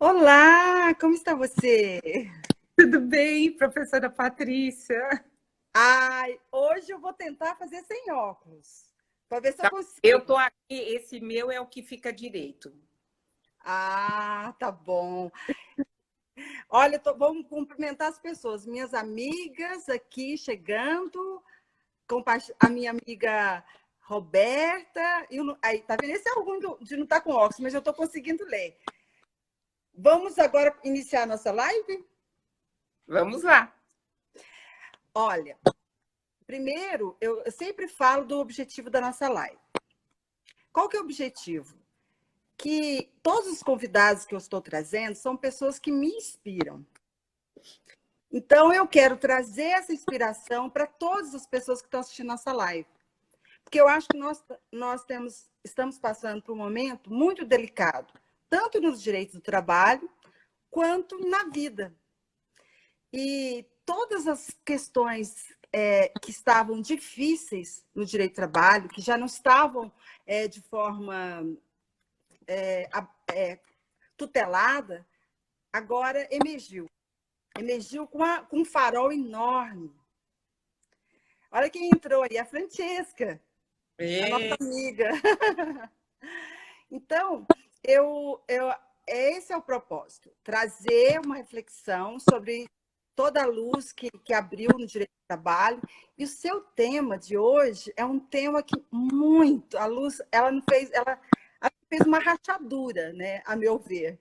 Olá, como está você? Tudo bem, professora Patrícia? Ai, hoje eu vou tentar fazer sem óculos, para ver se eu Tá. Eu tô consigo. aqui, esse meu é o que fica direito. Ah, tá bom. Olha, vamos cumprimentar as pessoas, minhas amigas aqui chegando, a minha amiga Roberta, aí, tá vendo? Esse é o ruim de não estar com óculos, mas eu estou conseguindo ler. Vamos agora iniciar a nossa live? Vamos lá. Olha, primeiro, eu sempre falo do objetivo da nossa live. Qual que é o objetivo? Que todos os convidados que eu estou trazendo são pessoas que me inspiram. Então, eu quero trazer essa inspiração para todas as pessoas que estão assistindo nossa live. Porque eu acho que estamos passando por um momento muito delicado, tanto nos direitos do trabalho, quanto na vida. E todas as questões que estavam difíceis no direito do trabalho, que já não estavam de forma tutelada, agora emergiu. Emergiu com um farol enorme. Olha quem entrou aí, a Francesca, a nossa É, amiga. Então, esse é o propósito, trazer uma reflexão sobre toda a luz que abriu no direito do trabalho. E o seu tema de hoje é um tema que muito, a luz, ela não fez, ela fez uma rachadura, né, a meu ver.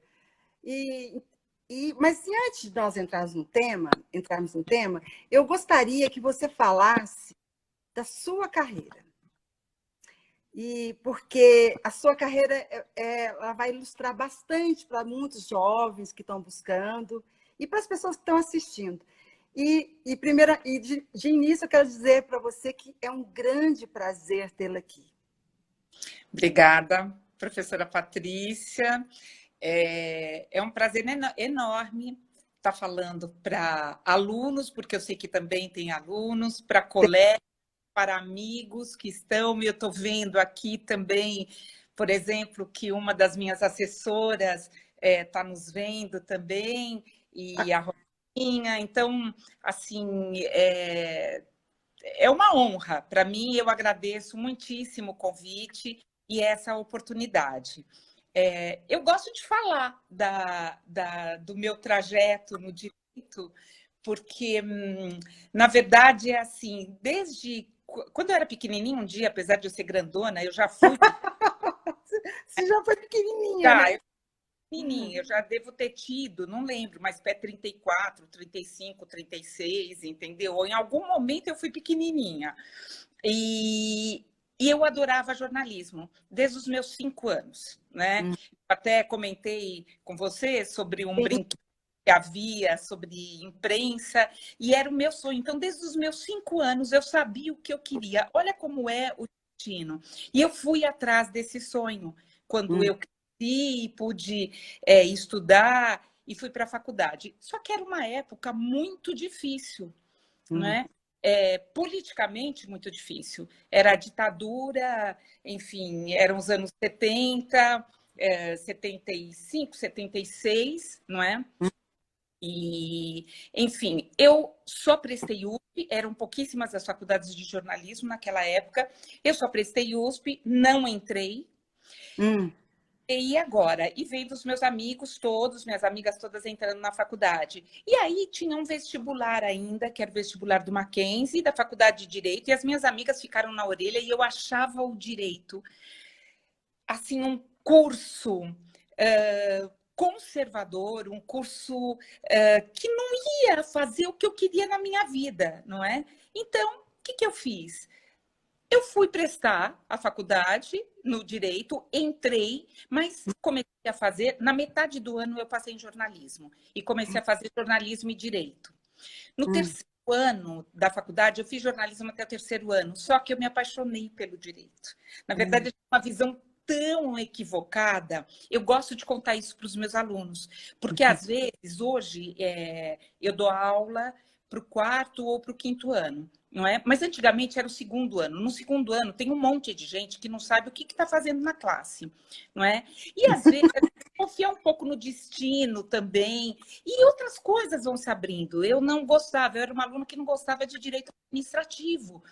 E, mas se antes de nós entrarmos no tema, eu gostaria que você falasse da sua carreira. E porque a sua carreira ela vai ilustrar bastante para muitos jovens que estão buscando e para as pessoas que estão assistindo. De início, eu quero dizer para você que é um grande prazer tê-la aqui. obrigada, professora Patrícia. É um prazer enorme estar falando para alunos, porque eu sei que também tem alunos, para colegas, para amigos que estão. Eu estou vendo aqui também, por exemplo, que uma das minhas assessoras está nos vendo também, e a Rosinha. Então, assim, é uma honra para mim. Eu agradeço muitíssimo o convite e essa oportunidade. Eu gosto de falar do meu trajeto no direito, porque, na verdade, é assim, desde quando eu era pequenininha, um dia, apesar de eu ser grandona, eu já fui Você já foi pequenininha, já, né? eu, pequenininha, eu já devo ter tido, não lembro, mas pé 34, 35, 36, entendeu? Ou em algum momento eu fui pequenininha. E, e eu adorava jornalismo, desde os meus 5 anos, né? Até comentei com você sobre um Sim. brinquedo que havia sobre imprensa, e era o meu sonho. Então, desde os meus 5 anos, eu sabia o que eu queria. Olha como é o destino. E eu fui atrás desse sonho. Quando eu cresci e pude estudar e fui para a faculdade. Só que era uma época muito difícil, né? Politicamente muito difícil. Era a ditadura, enfim, eram os anos 70, 75, 76, não é? E, enfim, eu só prestei USP, eram pouquíssimas as faculdades de jornalismo naquela época, eu só prestei USP, não entrei. Hum. E agora? E vendo os meus amigos todos, minhas amigas todas entrando na faculdade. E aí tinha um vestibular ainda, que era o vestibular do Mackenzie, da Faculdade de Direito, e as minhas amigas ficaram na orelha e eu achava o direito, assim, um curso conservador, um curso que não ia fazer o que eu queria na minha vida, não é? Então, o que eu fiz? Eu fui prestar a faculdade no direito, entrei, mas comecei a fazer. Na metade do ano, eu passei em jornalismo e comecei a fazer jornalismo e direito. No terceiro ano da faculdade, eu fiz jornalismo até o terceiro ano, só que eu me apaixonei pelo direito. Na verdade, eu tinha uma visão tão equivocada. Eu gosto de contar isso para os meus alunos, porque às vezes, hoje, eu dou aula para o quarto ou para o quinto ano. não é? Mas antigamente era o segundo ano. No segundo ano tem um monte de gente que não sabe o que está fazendo na classe, não é? E às vezes a gente confia um pouco no destino também, e outras coisas vão se abrindo. Eu não gostava, eu era uma aluna que não gostava de direito administrativo.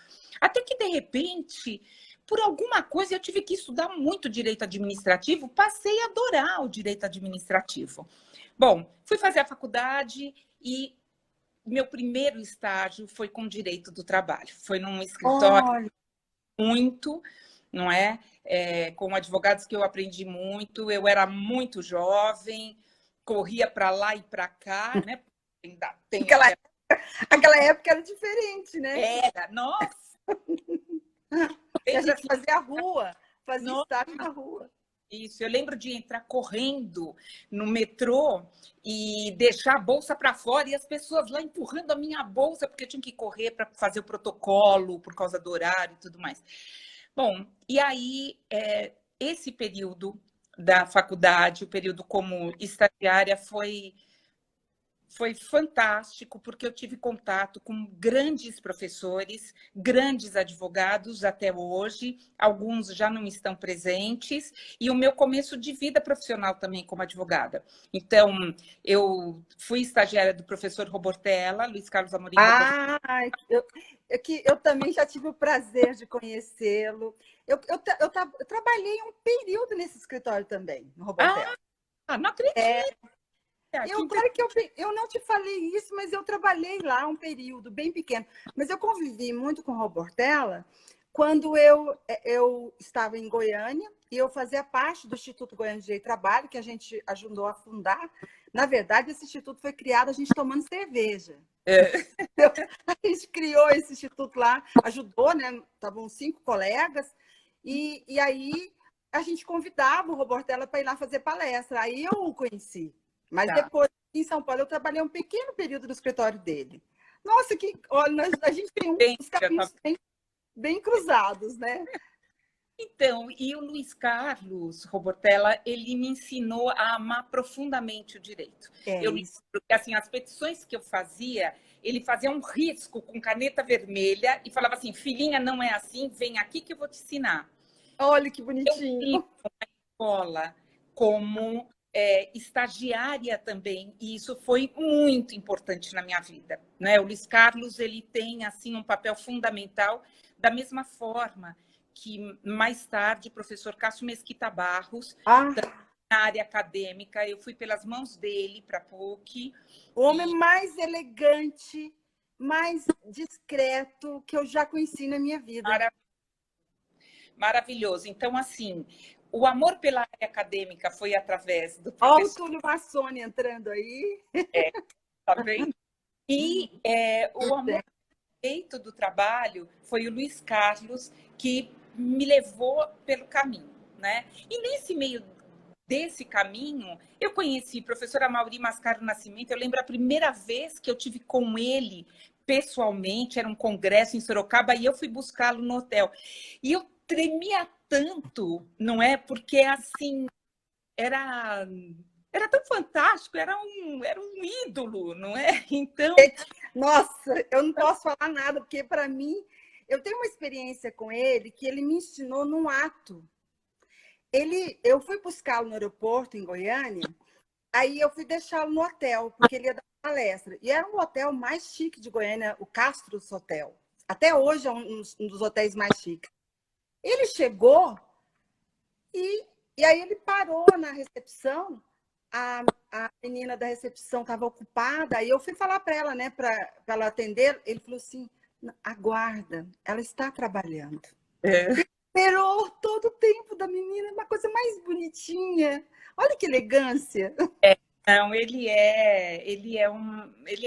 Até que, de repente, por alguma coisa, eu tive que estudar muito direito administrativo, passei a adorar o direito administrativo. Bom, fui fazer a faculdade e meu primeiro estágio foi com direito do trabalho. Foi num escritório Olha, muito, não é? Com advogados que eu aprendi muito. Eu era muito jovem, corria para lá e para cá, né? Ainda tem aquela época era diferente, né? era, nossa, Que a lembro gente assim, fazia rua, fazia nossa, estágio na rua. isso. Eu lembro de entrar correndo no metrô e deixar a bolsa para fora e as pessoas lá empurrando a minha bolsa porque eu tinha que correr para fazer o protocolo por causa do horário e tudo mais. Bom, e aí esse período da faculdade, o período como estagiária, foi fantástico, porque eu tive contato com grandes professores, grandes advogados até hoje, alguns já não estão presentes, e o meu começo de vida profissional também como advogada. Então, eu fui estagiária do professor Robortella, Luiz Carlos Amorim Robortella. Ah, eu também já tive o prazer de conhecê-lo. Eu trabalhei um período nesse escritório também, no Robortel. Ah, não acredito! Claro que eu não te falei isso, mas eu trabalhei lá um período bem pequeno. Mas eu convivi muito com o Robortella quando eu estava em Goiânia e eu fazia parte do Instituto Goiano de Direito e Trabalho, que a gente ajudou a fundar. Na verdade, esse instituto foi criado a gente tomando cerveja. A gente criou esse instituto lá, ajudou, né? Estavam 5 colegas, e aí a gente convidava o Robortella para ir lá fazer palestra. Aí eu o conheci. Mas depois, em São Paulo, eu trabalhei um pequeno período no escritório dele. Nossa, olha, a gente tem uns caminhos bem cruzados, né? Então, e o Luiz Carlos Robortella, ele me ensinou a amar profundamente o direito. Eu lembro que, assim, as petições que eu fazia, ele fazia um risco com caneta vermelha e falava assim, filhinha, não é assim, vem aqui que eu vou te ensinar. Olha que bonitinho. Eu fui na escola como estagiária também, e isso foi muito importante na minha vida, né? O Luiz Carlos, ele tem, assim, um papel fundamental, da mesma forma que mais tarde o professor Cássio Mesquita Barros, na área acadêmica, eu fui pelas mãos dele para a PUC. O homem mais elegante, mais discreto que eu já conheci na minha vida. Maravilhoso. Então, assim, o amor pela área acadêmica foi através do professor... Olha o Túlio Massoni entrando aí. Tá vendo? E o amor feito do trabalho foi o Luiz Carlos que me levou pelo caminho, né? E nesse meio desse caminho, eu conheci o professor Amaury Mascaro Nascimento. Eu lembro a primeira vez que eu tive com ele pessoalmente, era um congresso em Sorocaba, e eu fui buscá-lo no hotel. E eu tremia tanto, não é? Porque, assim, era tão fantástico, era um ídolo, não é? Então... Nossa, eu não posso falar nada, porque, para mim, eu tenho uma experiência com ele que ele me ensinou num ato. Eu fui buscá-lo no aeroporto, em Goiânia, aí eu fui deixá-lo no hotel, porque ele ia dar palestra. E era um hotel mais chique de Goiânia, o Castros Hotel. Até hoje é um dos hotéis mais chiques. Ele chegou e aí ele parou na recepção, a menina da recepção estava ocupada, aí eu fui falar para ela, né, para ela atender. Ele falou assim, aguarda, ela está trabalhando. Esperou todo o tempo da menina, uma coisa mais bonitinha. Olha que elegância. Não, ele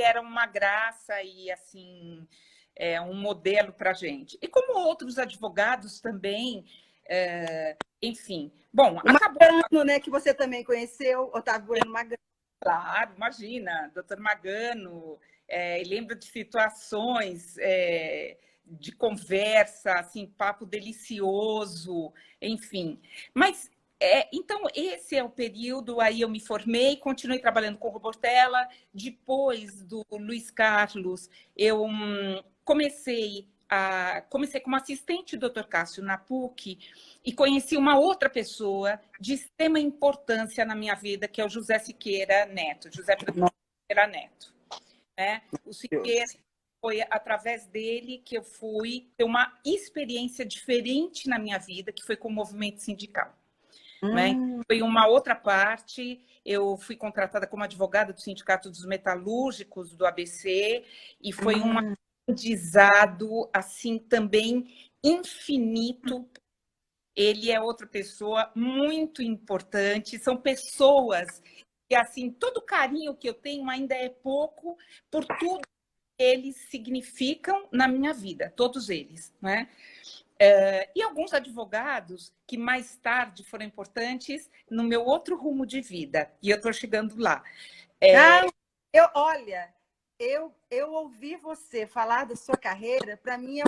era uma graça e, assim, um modelo para a gente. E como outros advogados também, enfim. Bom, O Magano, né, que você também conheceu, Otávio Bueno Magano. Claro, imagina, doutor Magano, lembro de situações de conversa, assim, papo delicioso, enfim. Mas, então, esse é o período, aí eu me formei, continuei trabalhando com o Robortella. Depois do Luiz Carlos, eu comecei comecei como assistente do Dr. Cássio na PUC e conheci uma outra pessoa de extrema importância na minha vida, que é o José Siqueira Neto, José Siqueira Neto. Né? O Siqueira, foi através dele que eu fui ter uma experiência diferente na minha vida, que foi com o movimento sindical. Né? Foi uma outra parte, eu fui contratada como advogada do Sindicato dos Metalúrgicos do ABC e foi um aprendizado assim também infinito. Ele é outra pessoa muito importante, são pessoas que assim, todo o carinho que eu tenho ainda é pouco por tudo que eles significam na minha vida, todos eles, né? E alguns advogados que mais tarde foram importantes no meu outro rumo de vida. E eu estou chegando lá. Olha, eu ouvi você falar da sua carreira, para mim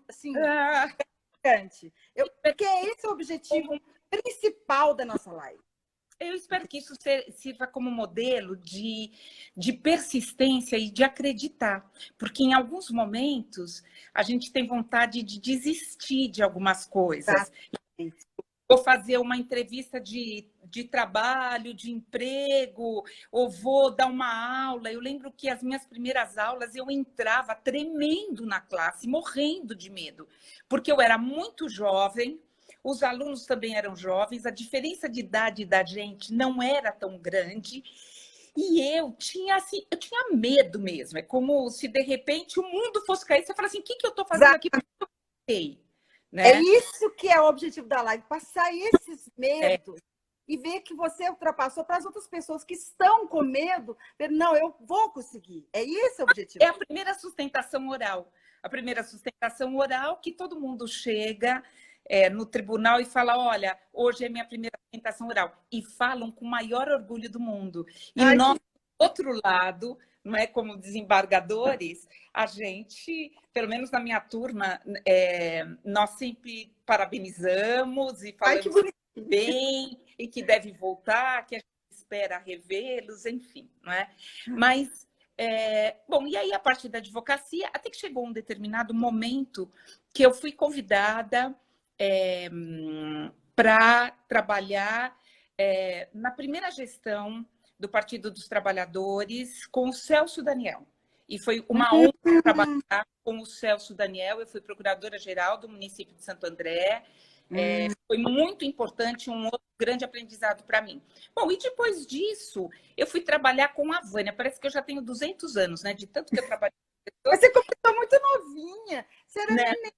assim, importante. Porque esse é o objetivo principal da nossa live. Eu espero que isso sirva como modelo de persistência e de acreditar, porque em alguns momentos a gente tem vontade de desistir de algumas coisas. Vou fazer uma entrevista de trabalho, de emprego, ou vou dar uma aula. Eu lembro que as minhas primeiras aulas eu entrava tremendo na classe, morrendo de medo, porque eu era muito jovem. Os alunos também eram jovens, a diferença de idade da gente não era tão grande. E eu tinha medo mesmo. É como se, de repente, o mundo fosse cair. Você fala assim, o que eu estou fazendo aqui? Né? É isso que é o objetivo da live, passar esses medos e ver que você ultrapassou para as outras pessoas que estão com medo. Não, eu vou conseguir. É esse o objetivo. É a primeira sustentação oral. A primeira sustentação oral que todo mundo chega... no tribunal e fala, olha, hoje é minha primeira sustentação oral. E falam com o maior orgulho do mundo. E nós, do outro lado, não é, como desembargadores, a gente, pelo menos na minha turma, nós sempre parabenizamos e falamos bem, e que deve voltar, que a gente espera revê-los, enfim. Não é? Mas, bom, e aí a partir da advocacia, até que chegou um determinado momento que eu fui convidada para trabalhar na primeira gestão do Partido dos Trabalhadores com o Celso Daniel. E foi uma honra trabalhar com o Celso Daniel. Eu fui procuradora-geral do município de Santo André. Foi muito importante, um outro grande aprendizado para mim. Bom, e depois disso, eu fui trabalhar com a Vânia. Parece que eu já tenho 200 anos, né? De tanto que eu trabalhei com pessoas. Você começou muito novinha. Você era neném.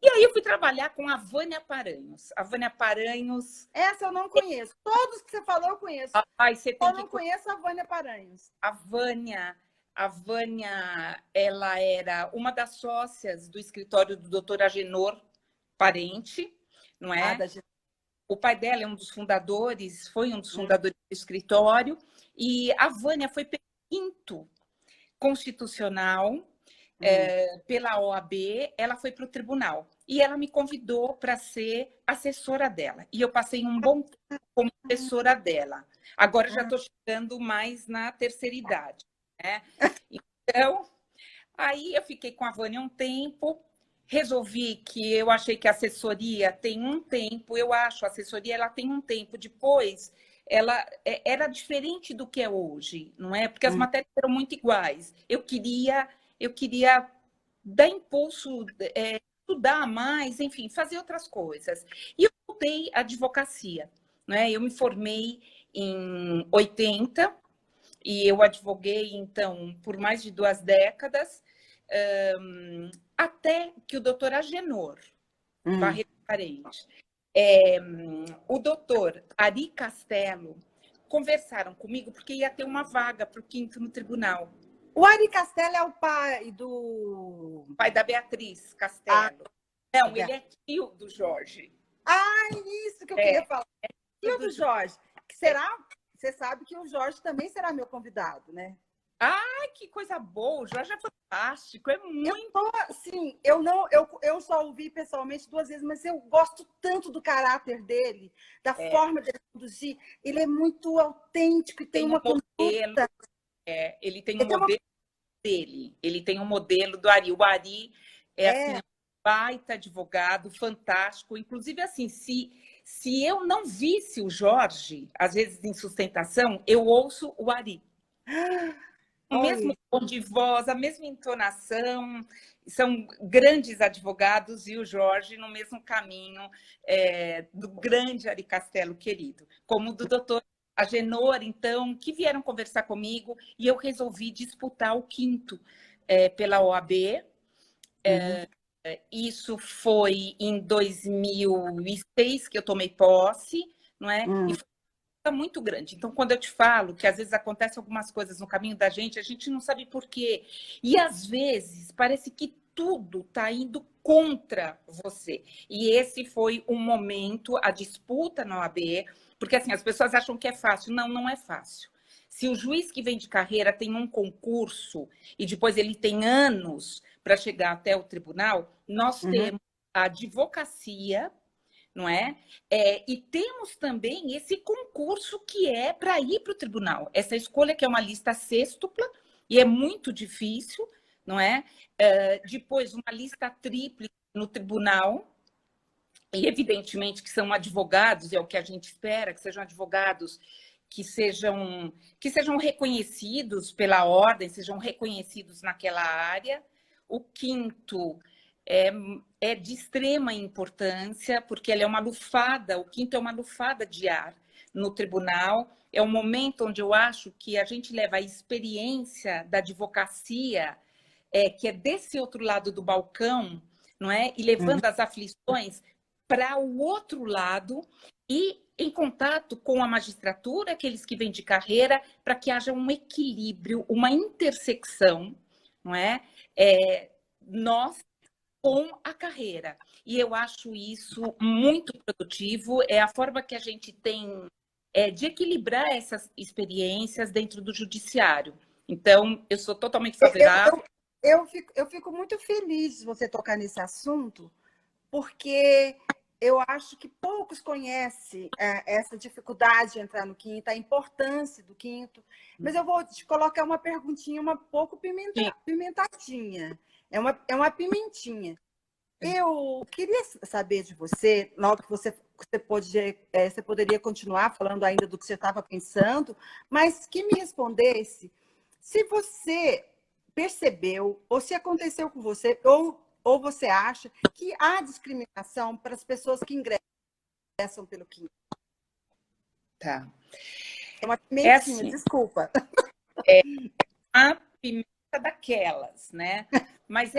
E aí eu fui trabalhar com a Vânia Paranhos. A Vânia Paranhos... Essa eu não conheço. Todos que você falou eu conheço. Eu não conheço a Vânia Paranhos. A Vânia, ela era uma das sócias do escritório do doutor Agenor Parente, não é? O pai dela é um dos fundadores, foi um dos fundadores do escritório. E a Vânia foi perito constitucional pela OAB, ela foi para o tribunal e ela me convidou para ser assessora dela. E eu passei um bom tempo como assessora dela. Agora já estou chegando mais na terceira idade, né? Então, aí eu fiquei com a Vânia um tempo, resolvi que eu achei que a assessoria tem um tempo, eu acho a assessoria ela tem um tempo, depois ela era diferente do que é hoje, não é? Porque as matérias eram muito iguais. Eu queria dar impulso, estudar mais, enfim, fazer outras coisas. E eu voltei à advocacia. Né? Eu me formei em 80 e eu advoguei, então, por mais de 2 décadas, até que o doutor Agenor Barreto Parente, o doutor Ari Castelo conversaram comigo porque ia ter uma vaga para o 5º no tribunal. O Ari Castelo é o pai do... Pai da Beatriz Castelo. Não, ele é tio do Jorge. Isso que eu queria falar. Tio do Jorge. Que será? Você sabe que o Jorge também será meu convidado, né? Que coisa boa! O Jorge é fantástico, é muito... Eu só ouvi pessoalmente 2 vezes, mas eu gosto tanto do caráter dele, da forma de conduzir. Ele é muito autêntico e tem uma modelo. Ele tem um modelo dele. Ele tem um modelo do Ari. O Ari é assim, um baita advogado, fantástico. Inclusive, assim, se eu não visse o Jorge, às vezes em sustentação, eu ouço o Ari. O mesmo tom de voz, a mesma entonação, são grandes advogados e o Jorge no mesmo caminho do grande Ari Castelo querido, como do doutor Agenor, então, que vieram conversar comigo e eu resolvi disputar o quinto pela OAB. Isso foi em 2006 que eu tomei posse, não é? E foi muito grande. Então, quando eu te falo que às vezes acontecem algumas coisas no caminho da gente, a gente não sabe por quê. E às vezes parece que tudo está indo contra você. E esse foi um momento, a disputa na OAB, porque assim, as pessoas acham que é fácil. Não, não é fácil. Se o juiz que vem de carreira tem um concurso e depois ele tem anos para chegar até o tribunal, nós temos a advocacia, não é? E temos também esse concurso que é para ir para o tribunal. Essa escolha que é uma lista sêxtupla e é muito difícil, não é? Depois, uma lista tríplice no tribunal, e evidentemente que são advogados, é o que a gente espera, que sejam advogados que sejam reconhecidos pela ordem, sejam reconhecidos naquela área. O quinto é de extrema importância, porque ele é uma lufada, o quinto é uma lufada de ar no tribunal. É um momento onde eu acho que a gente leva a experiência da advocacia, que é desse outro lado do balcão, não é? E levando as aflições para o outro lado e em contato com a magistratura, aqueles que vêm de carreira, para que haja um equilíbrio, uma intersecção, não é? Nós com a carreira. E eu acho isso muito produtivo, é a forma que a gente tem de equilibrar essas experiências dentro do judiciário. Então, eu sou totalmente favorável. Eu fico muito feliz de você tocar nesse assunto, porque eu acho que poucos conhecem essa dificuldade de entrar no quinto, a importância do quinto. Mas eu vou te colocar uma perguntinha um pouco pimentadinha. É uma pimentinha. Eu queria saber de você, logo que você poderia continuar falando ainda do que você estava pensando, mas que me respondesse se você percebeu, ou se aconteceu com você, ou você acha que há discriminação para as pessoas que ingressam pelo quinto. Tá. É uma pimentinha, assim, desculpa. É a pimenta daquelas, né? Mas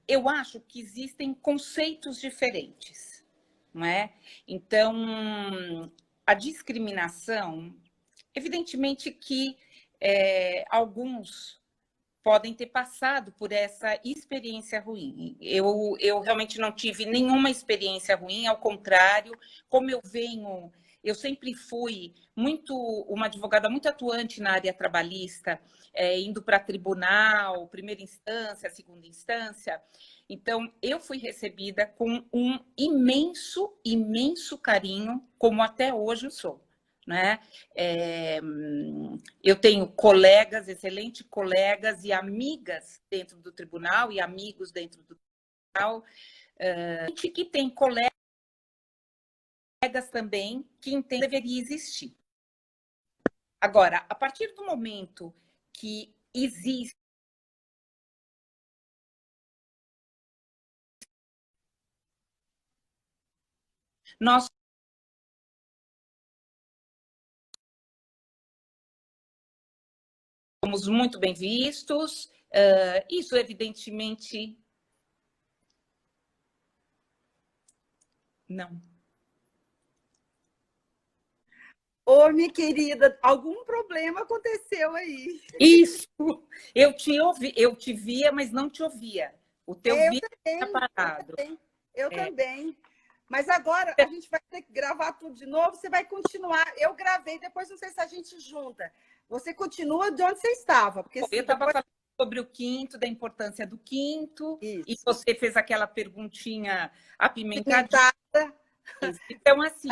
eu acho que existem conceitos diferentes, não é? Então, a discriminação, evidentemente que alguns podem ter passado por essa experiência ruim. Eu realmente não tive nenhuma experiência ruim, ao contrário, como eu sempre fui uma advogada muito atuante na área trabalhista, indo para tribunal, primeira instância, segunda instância. Então, eu fui recebida com um imenso, imenso carinho, como até hoje eu sou. Né? Eu tenho colegas, excelentes colegas e amigas dentro do tribunal e amigos dentro do tribunal, que tem colegas também que entendem que deveria existir. Agora, a partir do momento que existe nós somos muito bem vistos, isso evidentemente não. Ô, minha querida, algum problema aconteceu aí. Isso, eu te via, mas não te ouvia. O teu vídeo está parado. Eu também. Mas agora a gente vai ter que gravar tudo de novo. Você vai continuar. Eu gravei, depois não sei se a gente junta. Você continua de onde você estava. Porque eu estava falando sobre o quinto, da importância do quinto, Isso. E você fez aquela perguntinha apimentada. Então, assim,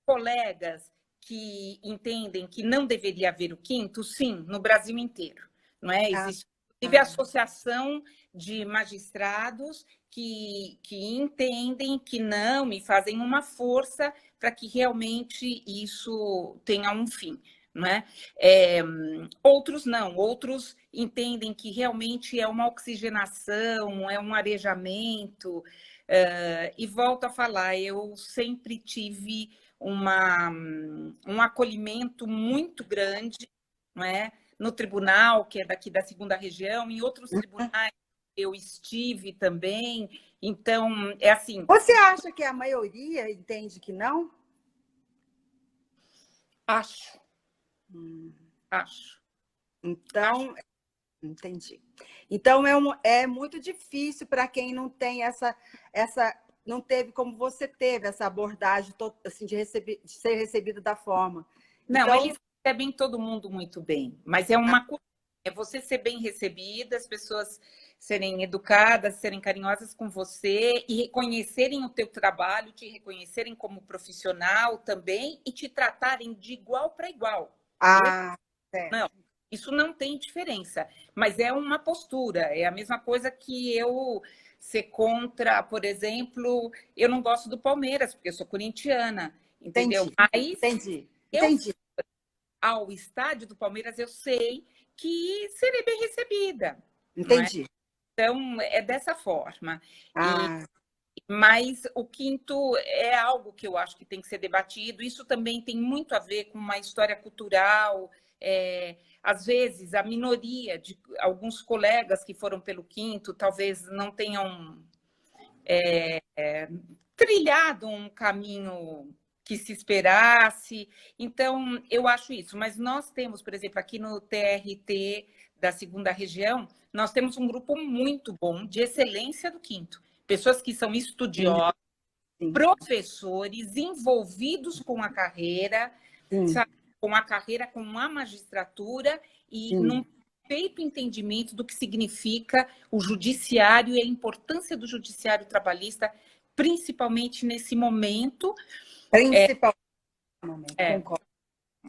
colegas que entendem que não deveria haver o quinto? Sim, no Brasil inteiro. Não é? Existe a associação de magistrados que entendem que não e fazem uma força para que realmente isso tenha um fim. Não é? Outros não, outros entendem que realmente é uma oxigenação, é um arejamento, e volto a falar, eu sempre tive um acolhimento muito grande, não é? No tribunal, que é daqui da 2ª região, em outros tribunais eu estive também, então, é assim... Você acha que a maioria entende que não? Acho. Acho. Então, entendi. Então, é muito difícil para quem não tem não teve como você teve essa abordagem assim, de ser recebido da forma. Não, então, eles recebem todo mundo muito bem, mas é uma coisa, é você ser bem recebida, as pessoas serem educadas, serem carinhosas com você e reconhecerem o teu trabalho, te reconhecerem como profissional também e te tratarem de igual para igual. Não, isso não tem diferença, mas é uma postura, é a mesma coisa que eu ser contra, por exemplo, eu não gosto do Palmeiras, porque eu sou corintiana, entendeu? Entendi. Ao estádio do Palmeiras, eu sei que serei bem recebida. Entendi. Então, é dessa forma. Mas o quinto é algo que eu acho que tem que ser debatido. Isso também tem muito a ver com uma história cultural. Às vezes, a minoria de alguns colegas que foram pelo quinto talvez não tenham trilhado um caminho que se esperasse. Então, eu acho isso. Mas nós temos, por exemplo, aqui no TRT da 2ª região, nós temos um grupo muito bom de excelência do quinto. Pessoas que são estudiosos, professores envolvidos com a carreira, sabe? Com a magistratura e num perfeito entendimento do que significa o judiciário e a importância do judiciário trabalhista, principalmente nesse momento. Concordo.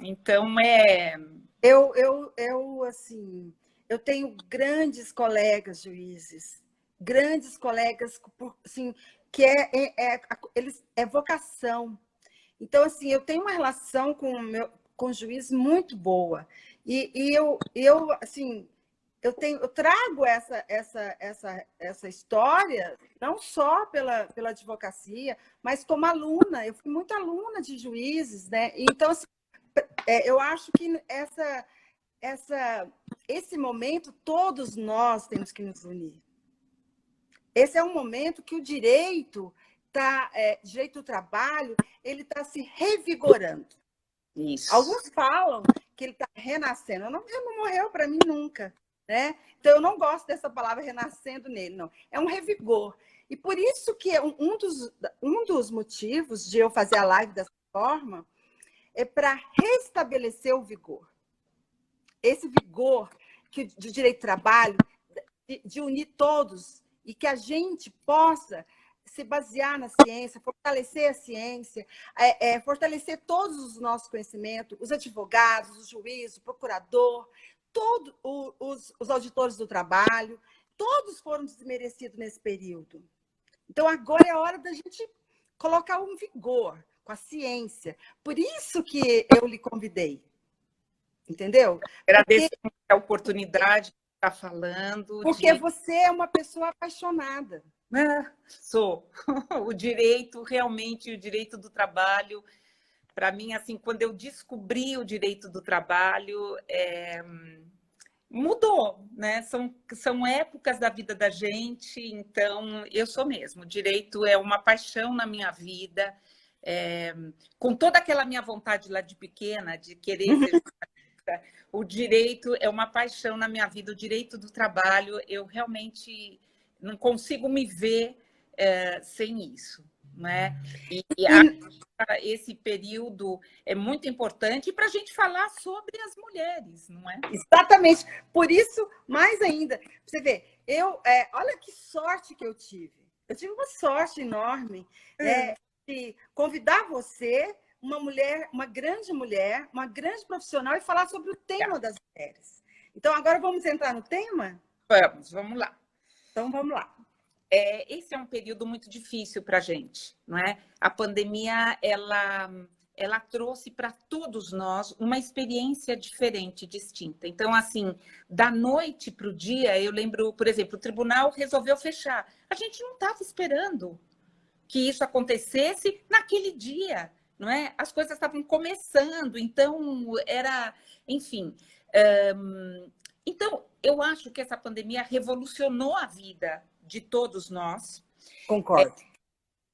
Então, assim, eu tenho grandes colegas juízes, grandes colegas, assim, que é vocação. Então, assim, eu tenho uma relação com o juiz muito boa. Eu assim, eu trago essa história não só pela advocacia, mas como aluna. Eu fui muito aluna de juízes, né? Então, assim, eu acho que esse momento todos nós temos que nos unir. Esse é um momento que o direito do trabalho, ele está se revigorando. isso. Alguns falam que ele está renascendo. Ele não morreu para mim nunca, né? Então, eu não gosto dessa palavra renascendo nele, não. É um revigor. E por isso que um dos motivos de eu fazer a live dessa forma é para restabelecer o vigor. Esse vigor do direito do trabalho, de unir todos e que a gente possa se basear na ciência, fortalecer a ciência, fortalecer todos os nossos conhecimentos, os advogados, os juízes, o procurador, todos os auditores do trabalho, todos foram desmerecidos nesse período. Então, agora é a hora da gente colocar um vigor com a ciência. Por isso que eu lhe convidei. Entendeu? Agradeço a oportunidade de estar falando. Porque você é uma pessoa apaixonada. Sou. O direito, realmente, o direito do trabalho, para mim, assim, quando eu descobri o direito do trabalho, mudou, né? São épocas da vida da gente, então eu sou mesmo. O direito é uma paixão na minha vida, com toda aquela minha vontade lá de pequena, de querer ser jornalista, o direito é uma paixão na minha vida, o direito do trabalho, eu realmente não consigo me ver sem isso, né? Esse período é muito importante para a gente falar sobre as mulheres, não é? Exatamente. Por isso, mais ainda, você vê, olha que sorte que eu tive. Eu tive uma sorte enorme de convidar você, uma mulher, uma grande profissional e falar sobre o tema das mulheres. Então, agora vamos entrar no tema? Vamos lá. Então, vamos lá. Esse é um período muito difícil para a gente, não é? A pandemia, ela trouxe para todos nós uma experiência diferente, distinta. Então, assim, da noite para o dia, eu lembro, por exemplo, o tribunal resolveu fechar. A gente não estava esperando que isso acontecesse naquele dia, não é? As coisas estavam começando, então era, enfim. Então, eu acho que essa pandemia revolucionou a vida de todos nós. Concordo.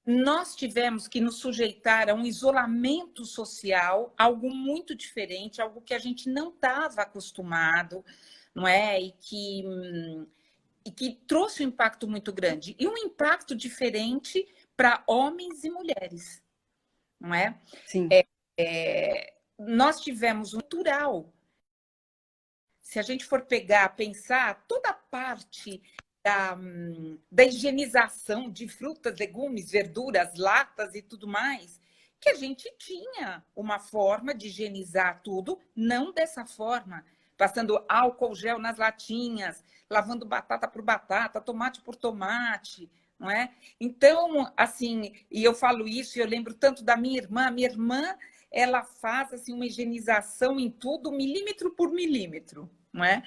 Nós tivemos que nos sujeitar a um isolamento social, algo muito diferente, algo que a gente não estava acostumado, não é? E que trouxe um impacto muito grande. E um impacto diferente para homens e mulheres, não é? Sim. Nós tivemos um natural. Se a gente for pensar, toda a parte da higienização de frutas, legumes, verduras, latas e tudo mais, que a gente tinha uma forma de higienizar tudo, não dessa forma, passando álcool gel nas latinhas, lavando batata por batata, tomate por tomate, não é? Então, assim, e eu falo isso, e eu lembro tanto da minha irmã, ela faz assim, uma higienização em tudo, milímetro por milímetro, não é?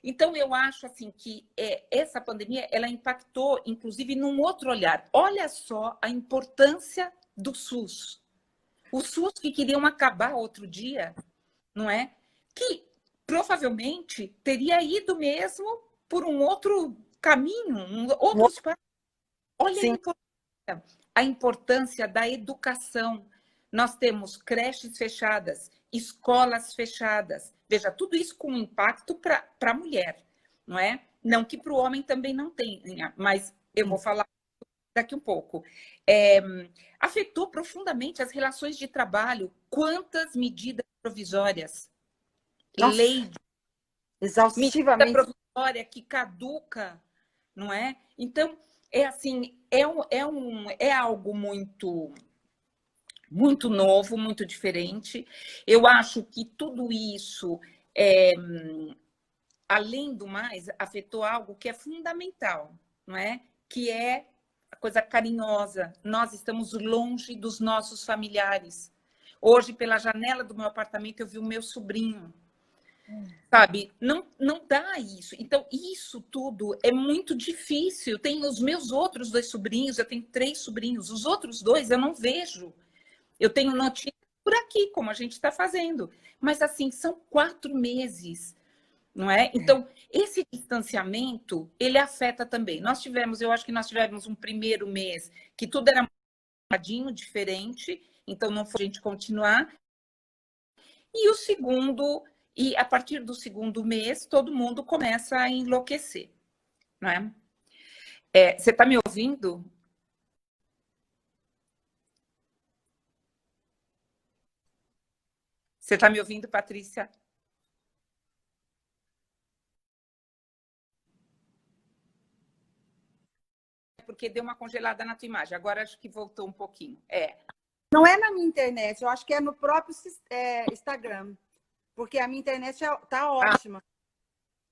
Então, eu acho assim que essa pandemia ela impactou, inclusive, num outro olhar. Olha só a importância do SUS. O SUS que queriam acabar outro dia, não é? Que provavelmente teria ido mesmo por um outro caminho, outros passos. Olha a importância da educação. Nós temos creches fechadas, escolas fechadas. Veja, tudo isso com impacto para a mulher, não é? Não que para o homem também não tenha, mas eu vou falar daqui um pouco. Afetou profundamente as relações de trabalho. Quantas medidas provisórias? Nossa, Lei de medida exaustivamente. provisória que caduca, não é? Então, assim, é algo muito novo, muito diferente. Eu acho que tudo isso, além do mais, afetou algo que é fundamental, não é? Que é a coisa carinhosa. Nós estamos longe dos nossos familiares. Hoje, pela janela do meu apartamento, eu vi o meu sobrinho. Sabe? Não dá isso. Então, isso tudo é muito difícil. Tem os meus outros 2 sobrinhos, eu tenho 3 sobrinhos. Os outros 2 eu não vejo. Eu tenho notícia por aqui, como a gente está fazendo. Mas, assim, são 4 meses, não é? Então, esse distanciamento, ele afeta também. Eu acho que nós tivemos um primeiro mês que tudo era um bocadinho diferente, então não foi a gente continuar. E o segundo, e a partir do segundo mês, todo mundo começa a enlouquecer, não é? Você está me ouvindo? Você está me ouvindo, Patrícia? Porque deu uma congelada na tua imagem. Agora acho que voltou um pouquinho. Não é na minha internet, eu acho que é no próprio Instagram. Porque a minha internet está ótima.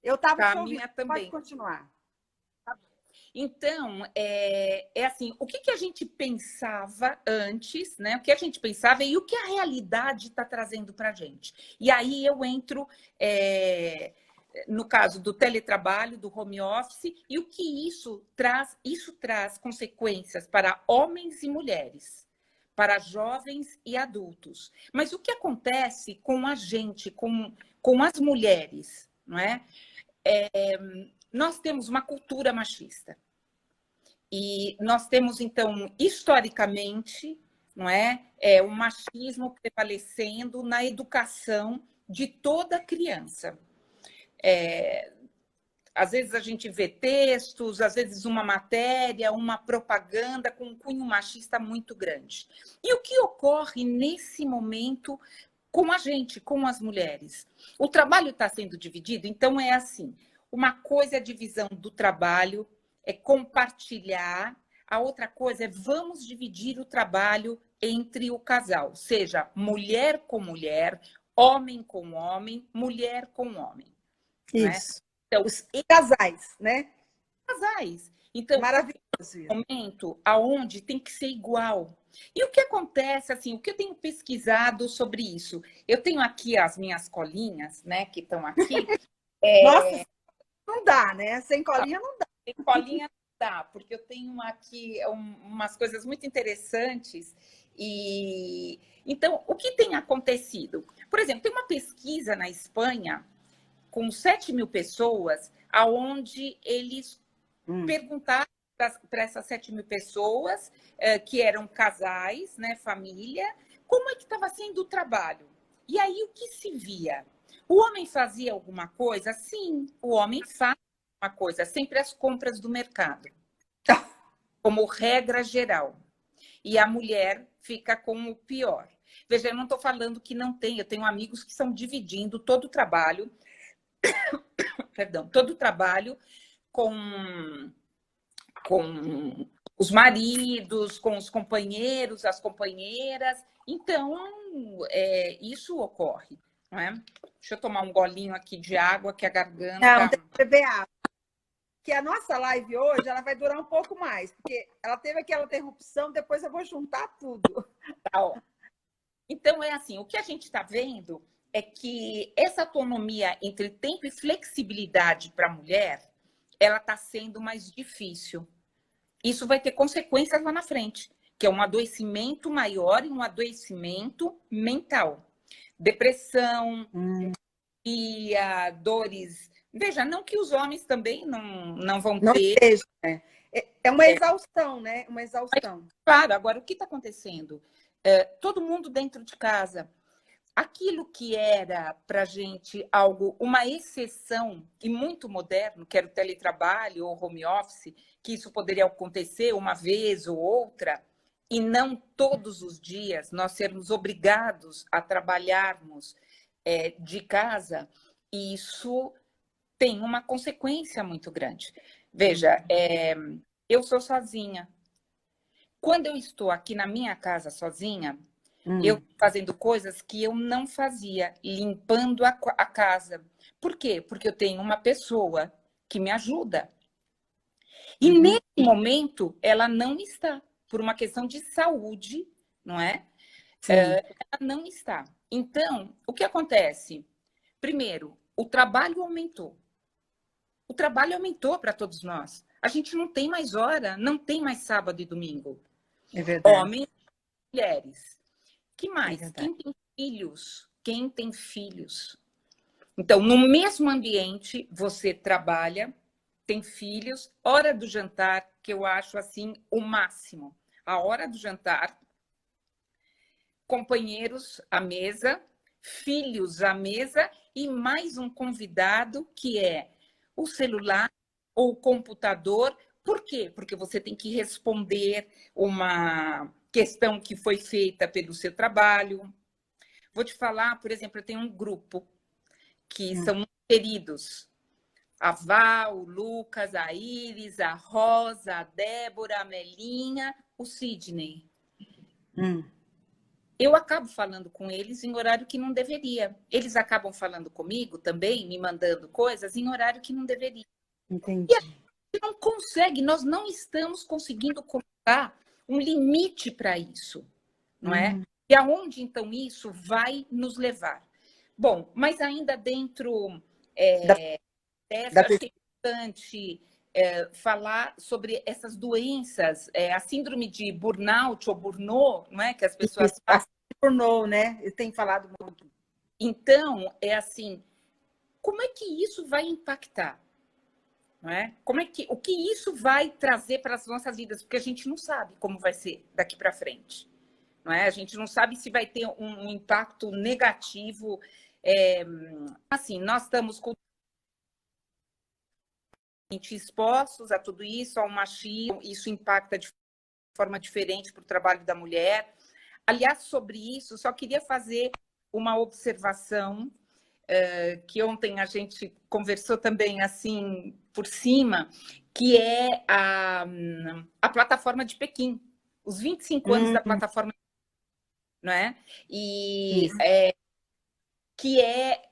Eu estava Tá, te a ouvindo. minha Pode também. continuar. Então, assim, o que a gente pensava antes, né? O que a gente pensava e o que a realidade está trazendo para a gente. E aí eu entro no caso do teletrabalho, do home office, e o que isso traz consequências para homens e mulheres, para jovens e adultos. Mas o que acontece com a gente, com as mulheres, não é? Nós temos uma cultura machista. E nós temos, então, historicamente, não é, o machismo prevalecendo na educação de toda criança. Às vezes a gente vê textos, às vezes uma matéria, uma propaganda com um cunho machista muito grande. E o que ocorre nesse momento com a gente, com as mulheres? O trabalho está sendo dividido, então é assim, uma coisa é a divisão do trabalho, é compartilhar A outra coisa é vamos dividir o trabalho entre o casal, seja mulher com mulher, homem com homem, mulher com homem. Né? Isso. Então, Os casais, né? casais. Então, Maravilhoso isso. momento aonde tem que ser igual. E o que acontece, assim, o que eu tenho pesquisado sobre isso? Eu tenho aqui as minhas colinhas, né, que estão aqui. Nossa, não dá, né? Sem colinha não dá. Tem colinha não dá, porque eu tenho aqui umas coisas muito interessantes. E então, o que tem acontecido? Por exemplo, tem uma pesquisa na Espanha com 7.000 pessoas, aonde eles perguntaram para essas 7.000 pessoas, que eram casais, né, família, como é que estava sendo o trabalho. E aí, o que se via? O homem fazia alguma coisa? Sim, o homem faz alguma coisa, sempre as compras do mercado, como regra geral. E a mulher fica com o pior. Veja, eu não estou falando que não tem, eu tenho amigos que estão dividindo todo o trabalho, perdão, todo o trabalho com os maridos, com os companheiros, as companheiras. Então, isso ocorre. Não é? Deixa eu tomar um golinho aqui de água, que a garganta... Não, tem que beber água. Que a nossa live hoje ela vai durar um pouco mais, porque ela teve aquela interrupção, depois eu vou juntar tudo. Tá, ó. Então, é assim, o que a gente está vendo é que essa autonomia entre tempo e flexibilidade para a mulher, ela está sendo mais difícil. Isso vai ter consequências lá na frente, que é um adoecimento maior e um adoecimento mental. Depressão, e dores. Veja, não que os homens também não vão Não ter. seja, né? É uma exaustão, né? Uma exaustão. Mas, claro, agora o que está acontecendo? Todo mundo dentro de casa. Aquilo que era para a gente algo, uma exceção e muito moderno, que era o teletrabalho ou home office, que isso poderia acontecer uma vez ou outra, e não todos os dias nós sermos obrigados a trabalharmos de casa, isso tem uma consequência muito grande. Veja, eu sou sozinha. Quando eu estou aqui na minha casa sozinha, eu fazendo coisas que eu não fazia, limpando a casa. Por quê? Porque eu tenho uma pessoa que me ajuda. E nesse momento, ela não está, por uma questão de saúde, não é? Ela não está. Então, o que acontece? Primeiro, o trabalho aumentou. O trabalho aumentou para todos nós. A gente não tem mais hora, não tem mais sábado e domingo. É verdade. Homens e mulheres. Que mais? É Quem tem filhos? Quem tem filhos? Então, no mesmo ambiente, você trabalha, tem filhos, hora do jantar, que eu acho assim o máximo. A hora do jantar, companheiros à mesa, filhos à mesa e mais um convidado que é o celular ou o computador. Por quê? Porque você tem que responder uma questão que foi feita pelo seu trabalho. Vou te falar, por exemplo, eu tenho um grupo que são muito queridos. A Val, o Lucas, a Iris, a Rosa, a Débora, a Melinha, o Sidney. Eu acabo falando com eles em horário que não deveria. Eles acabam falando comigo também, me mandando coisas em horário que não deveria. Entendi. E a gente não consegue, nós não estamos conseguindo colocar um limite para isso, não é? E aonde, então, isso vai nos levar? Bom, mas ainda dentro dessa, acho que é importante falar sobre essas doenças, a síndrome de burnout ou burnout, não é? Que as pessoas falam. Burnout, né? Eu tenho falado muito. Então, é assim, como é que isso vai impactar? Não é? O que isso vai trazer para as nossas vidas? Porque a gente não sabe como vai ser daqui para frente. Não é? A gente não sabe se vai ter um impacto negativo. Assim, nós estamos expostos a tudo isso, ao machismo, isso impacta de forma diferente para o trabalho da mulher. Aliás, sobre isso, só queria fazer uma observação que ontem a gente conversou também assim por cima, que é a plataforma de Pequim, os 25 anos da plataforma, não é? E que é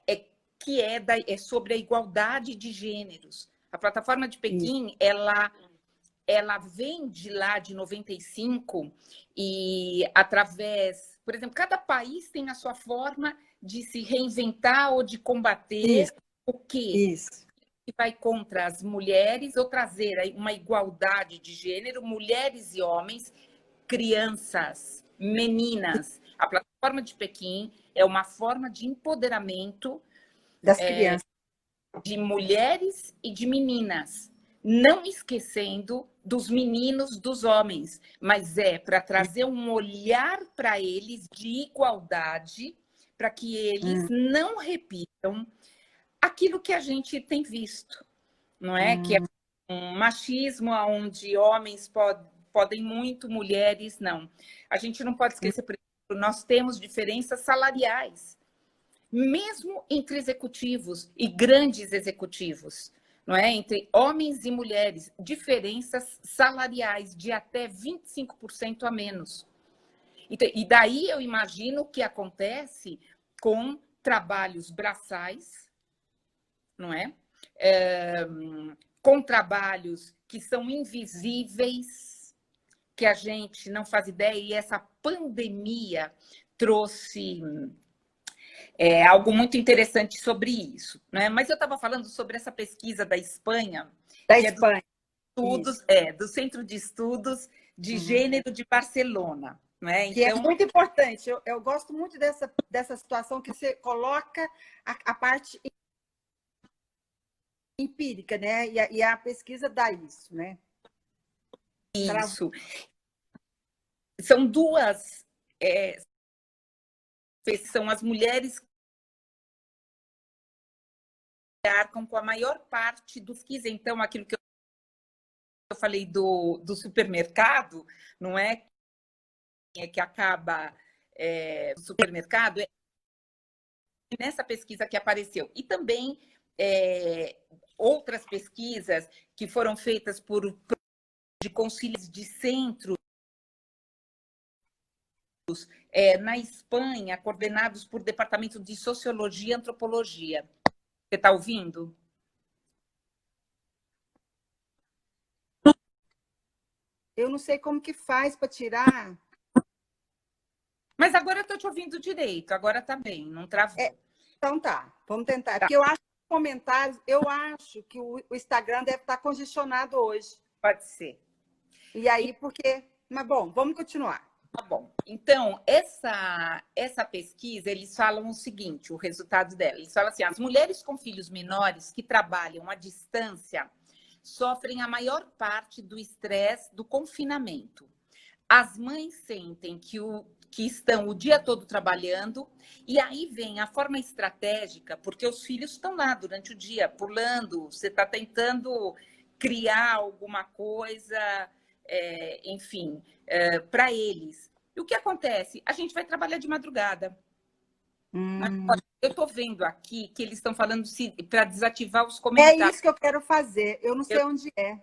sobre a igualdade de gêneros. A plataforma de Pequim, ela vem de lá de 95 e através, por exemplo, cada país tem a sua forma de se reinventar ou de combater o que vai contra as mulheres ou trazer uma igualdade de gênero, mulheres e homens, crianças, meninas. A plataforma de Pequim é uma forma de empoderamento das crianças, de mulheres e de meninas, não esquecendo dos meninos, dos homens, mas é para trazer um olhar para eles de igualdade, para que eles não repitam aquilo que a gente tem visto, não é? Que é um machismo onde homens podem muito, mulheres não. A gente não pode esquecer, por exemplo, nós temos diferenças salariais, mesmo entre executivos e grandes executivos, não é? Entre homens e mulheres, diferenças salariais de até 25% a menos. E daí eu imagino o que acontece com trabalhos braçais, não é? Com trabalhos que são invisíveis, que a gente não faz ideia, e essa pandemia trouxe algo muito interessante sobre isso, né? Mas eu estava falando sobre essa pesquisa da Espanha, da que Espanha. Do Centro de Estudos de Gênero de Barcelona, né? Que então, é muito importante. Eu gosto muito dessa situação que você coloca a parte empírica, né? E a pesquisa dá isso, né? Isso. São duas, são as mulheres que arcam com a maior parte dos que, então, aquilo que eu falei do supermercado, não é? Que acaba no supermercado, nessa pesquisa que apareceu. E também outras pesquisas que foram feitas de concílios de centros na Espanha, coordenados por departamento de Sociologia e Antropologia. Você está ouvindo? Eu não sei como que faz para tirar. Mas agora eu estou te ouvindo direito, agora está bem, não travou. Então tá, vamos tentar. Porque eu acho que comentários, eu acho que o Instagram deve estar congestionado hoje. Pode ser. E aí, porque. Mas bom, vamos continuar. Tá bom. Então, essa pesquisa, eles falam o seguinte, o resultado dela. Eles falam assim, as mulheres com filhos menores que trabalham à distância sofrem a maior parte do estresse do confinamento. As mães sentem que estão o dia todo trabalhando, e aí vem a forma estratégica, porque os filhos estão lá durante o dia, pulando, você está tentando criar alguma coisa, enfim, para eles. E o que acontece? A gente vai trabalhar de madrugada. Eu estou vendo aqui que eles estão falando para desativar os comentários. É isso que eu quero fazer. Eu não sei onde é.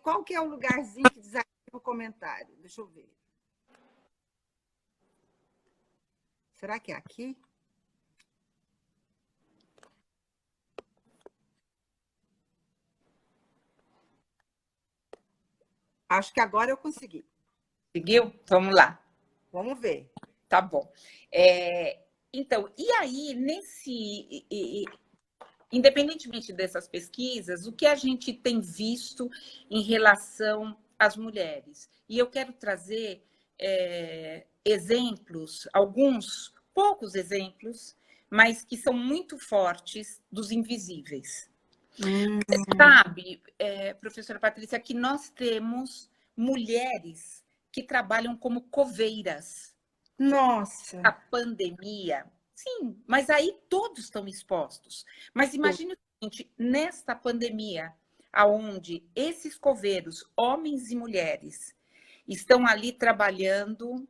Qual que é o lugarzinho que desativa o comentário? Deixa eu ver. Será que é aqui? Acho que agora eu consegui. Conseguiu? Vamos lá. Vamos ver. Tá bom. Então, e aí, independentemente dessas pesquisas, o que a gente tem visto em relação às mulheres? E eu quero trazer exemplos, alguns poucos exemplos, mas que são muito fortes dos invisíveis. Sabe, professora Patrícia, que nós temos mulheres que trabalham como coveiras. Nossa! A pandemia, sim, mas aí todos estão expostos. Mas imagine o seguinte, nesta pandemia, aonde esses coveiros, homens e mulheres, estão ali trabalhando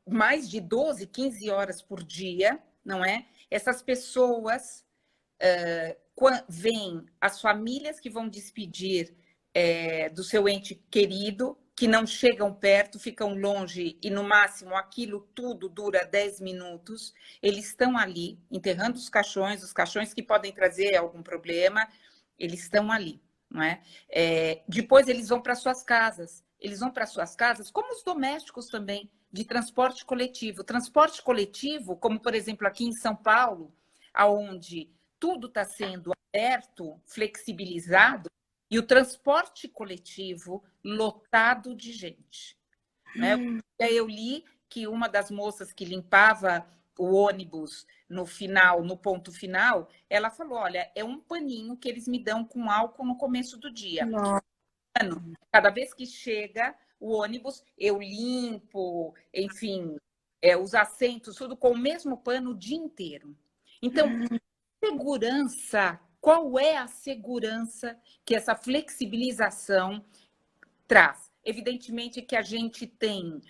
mais de 12, 15 horas por dia, não é? Essas pessoas vem as famílias que vão despedir do seu ente querido, que não chegam perto, ficam longe e, no máximo, aquilo tudo dura 10 minutos. Eles estão ali, enterrando os caixões que podem trazer algum problema, eles estão ali, não é? Depois eles vão para suas casas. Eles vão para suas casas, como os domésticos também, de transporte coletivo. Transporte coletivo, como, por exemplo, aqui em São Paulo, onde tudo está sendo aberto, flexibilizado, e o transporte coletivo lotado de gente. Né? Eu li que uma das moças que limpava o ônibus no final, no ponto final, ela falou, olha, é um paninho que eles me dão com álcool no começo do dia. Nossa. Cada vez que chega o ônibus, eu limpo, enfim, os assentos, tudo com o mesmo pano o dia inteiro. Então, segurança, qual é a segurança que essa flexibilização traz? Evidentemente que a gente tem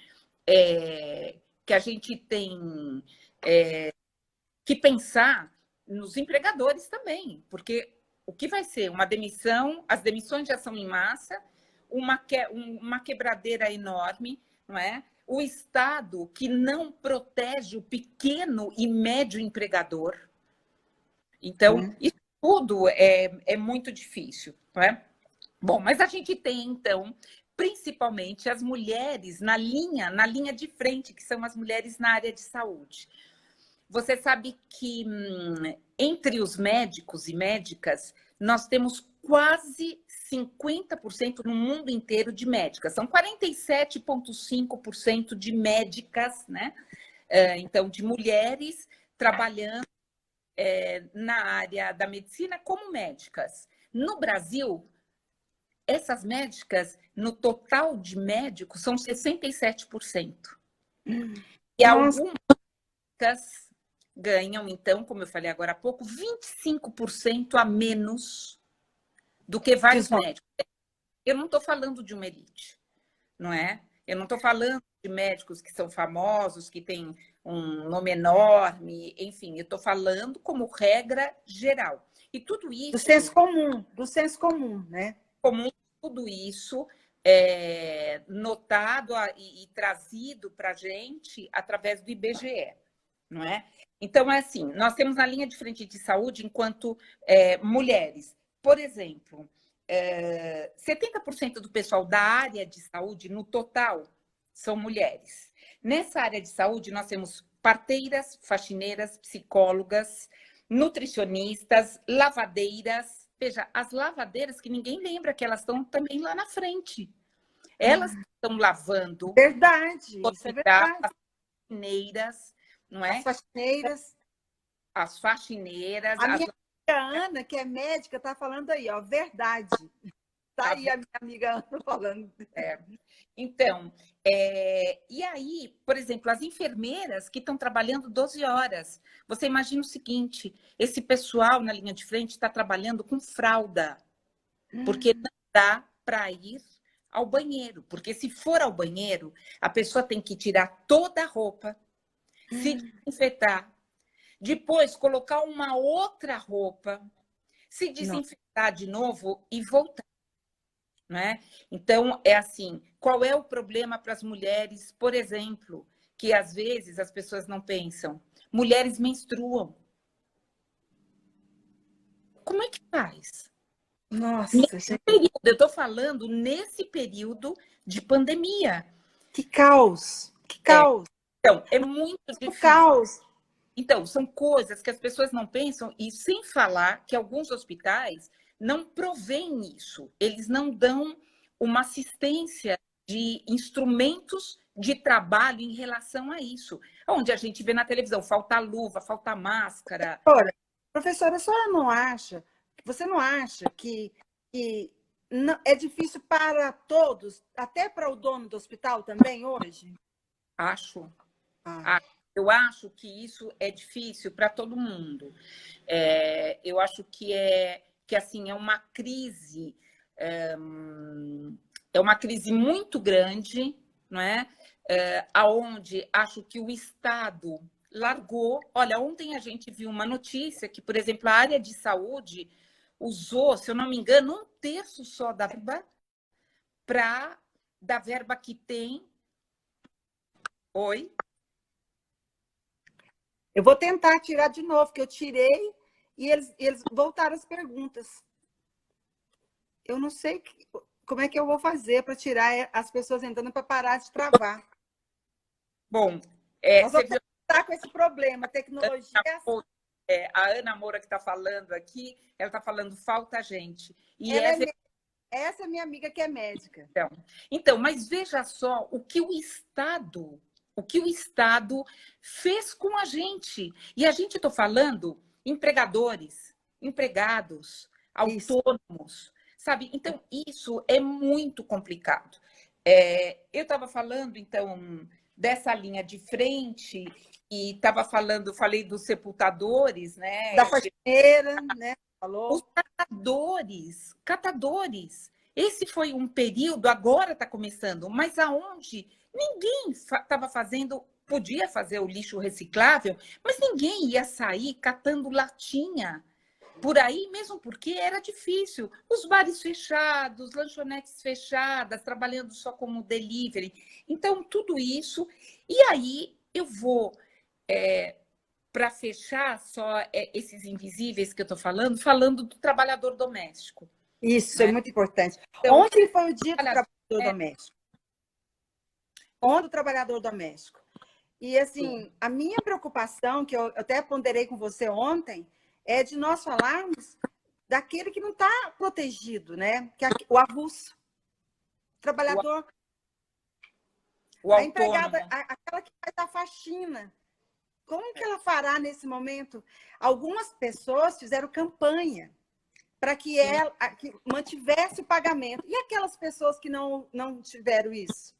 que pensar nos empregadores também, porque o que vai ser uma demissão, as demissões já são em massa, uma quebradeira enorme, não é? O Estado que não protege o pequeno e médio empregador. Então, isso tudo é muito difícil, não é? Bom, mas a gente tem, então, principalmente as mulheres na linha de frente, que são as mulheres na área de saúde. Você sabe que entre os médicos e médicas, nós temos quase 50% no mundo inteiro de médicas. São 47,5% de médicas, né? Então, de mulheres trabalhando na área da medicina como médicas. No Brasil, essas médicas, no total de médicos, são 67%. E algumas ganham, então, como eu falei agora há pouco, 25% a menos do que vários médicos. Eu não estou falando de uma elite, não é? Eu não estou falando de médicos que são famosos, que têm um nome enorme, enfim, eu estou falando como regra geral. E tudo isso... Do senso comum, né? Tudo isso notado e trazido para a gente através do IBGE, não é? Então, é assim, nós temos na linha de frente de saúde enquanto mulheres. Por exemplo, 70% do pessoal da área de saúde, no total, são mulheres. Nessa área de saúde, nós temos parteiras, faxineiras, psicólogas, nutricionistas, lavadeiras. Veja, as lavadeiras que ninguém lembra que elas estão também lá na frente. Elas estão lavando. Verdade, isso é verdade. As faxineiras, não é? As faxineiras. A minha amiga Ana, que é médica, está falando aí, ó, verdade. Está aí a minha amiga Ana falando. Então, e aí, por exemplo, as enfermeiras que estão trabalhando 12 horas. Você imagina o seguinte, esse pessoal na linha de frente está trabalhando com fralda, porque não dá para ir ao banheiro. Porque se for ao banheiro, a pessoa tem que tirar toda a roupa, se desinfetar, depois colocar uma outra roupa, se desinfetar de novo e voltar. Né? Então, é assim, qual é o problema para as mulheres, por exemplo, que às vezes as pessoas não pensam? Mulheres menstruam. Como é que faz? Nossa, nesse período, eu estou falando nesse período de pandemia. Que caos! Que caos! Então, é muito difícil. Caos. Então, são coisas que as pessoas não pensam, e sem falar que alguns hospitais não provêm isso. Eles não dão uma assistência de instrumentos de trabalho em relação a isso. Onde a gente vê na televisão, falta luva, falta máscara. Professora, a senhora não acha, você não acha que não, é difícil para todos, até para o dono do hospital também hoje? Acho. Eu acho que isso é difícil para todo mundo. Eu acho que assim, é uma crise muito grande, não é? Aonde acho que o Estado largou. Olha, ontem a gente viu uma notícia que, por exemplo, a área de saúde usou, se eu não me engano, 1/3 só da verba que tem. Oi? Eu vou tentar tirar de novo, porque eu tirei e eles voltaram as perguntas. Eu não sei como é que eu vou fazer para tirar as pessoas entrando para parar de travar. Bom, Nós você vamos viu estar com esse problema, tecnologia. a Ana Moura que está falando aqui, ela está falando falta gente. E Essa é minha amiga que é médica. Então, mas veja só o que o Estado fez com a gente. E a gente, estou falando, empregadores, empregados, autônomos, sabe? Então, isso é muito complicado. Eu estava falando, então, dessa linha de frente e falei dos sepultadores, né? Da faxineira, né? Falou. Os catadores. Esse foi um período, agora está começando, mas aonde ninguém estava fazendo, podia fazer o lixo reciclável, mas ninguém ia sair catando latinha por aí, mesmo porque era difícil. Os bares fechados, lanchonetes fechadas, trabalhando só como delivery. Então, tudo isso. E aí eu vou para fechar só esses invisíveis que eu estou falando do trabalhador doméstico. Isso, né? é muito importante. Então, ontem foi o dia do trabalhador doméstico. Ontem, o trabalhador doméstico. E, assim, a minha preocupação, que eu até ponderei com você ontem, é de nós falarmos daquele que não está protegido, né? Que é o avulso. O trabalhador... a empregada, autônomo. aquela que faz a faxina. Como que ela fará nesse momento? Algumas pessoas fizeram campanha para que ela que mantivesse o pagamento. E aquelas pessoas que não tiveram isso?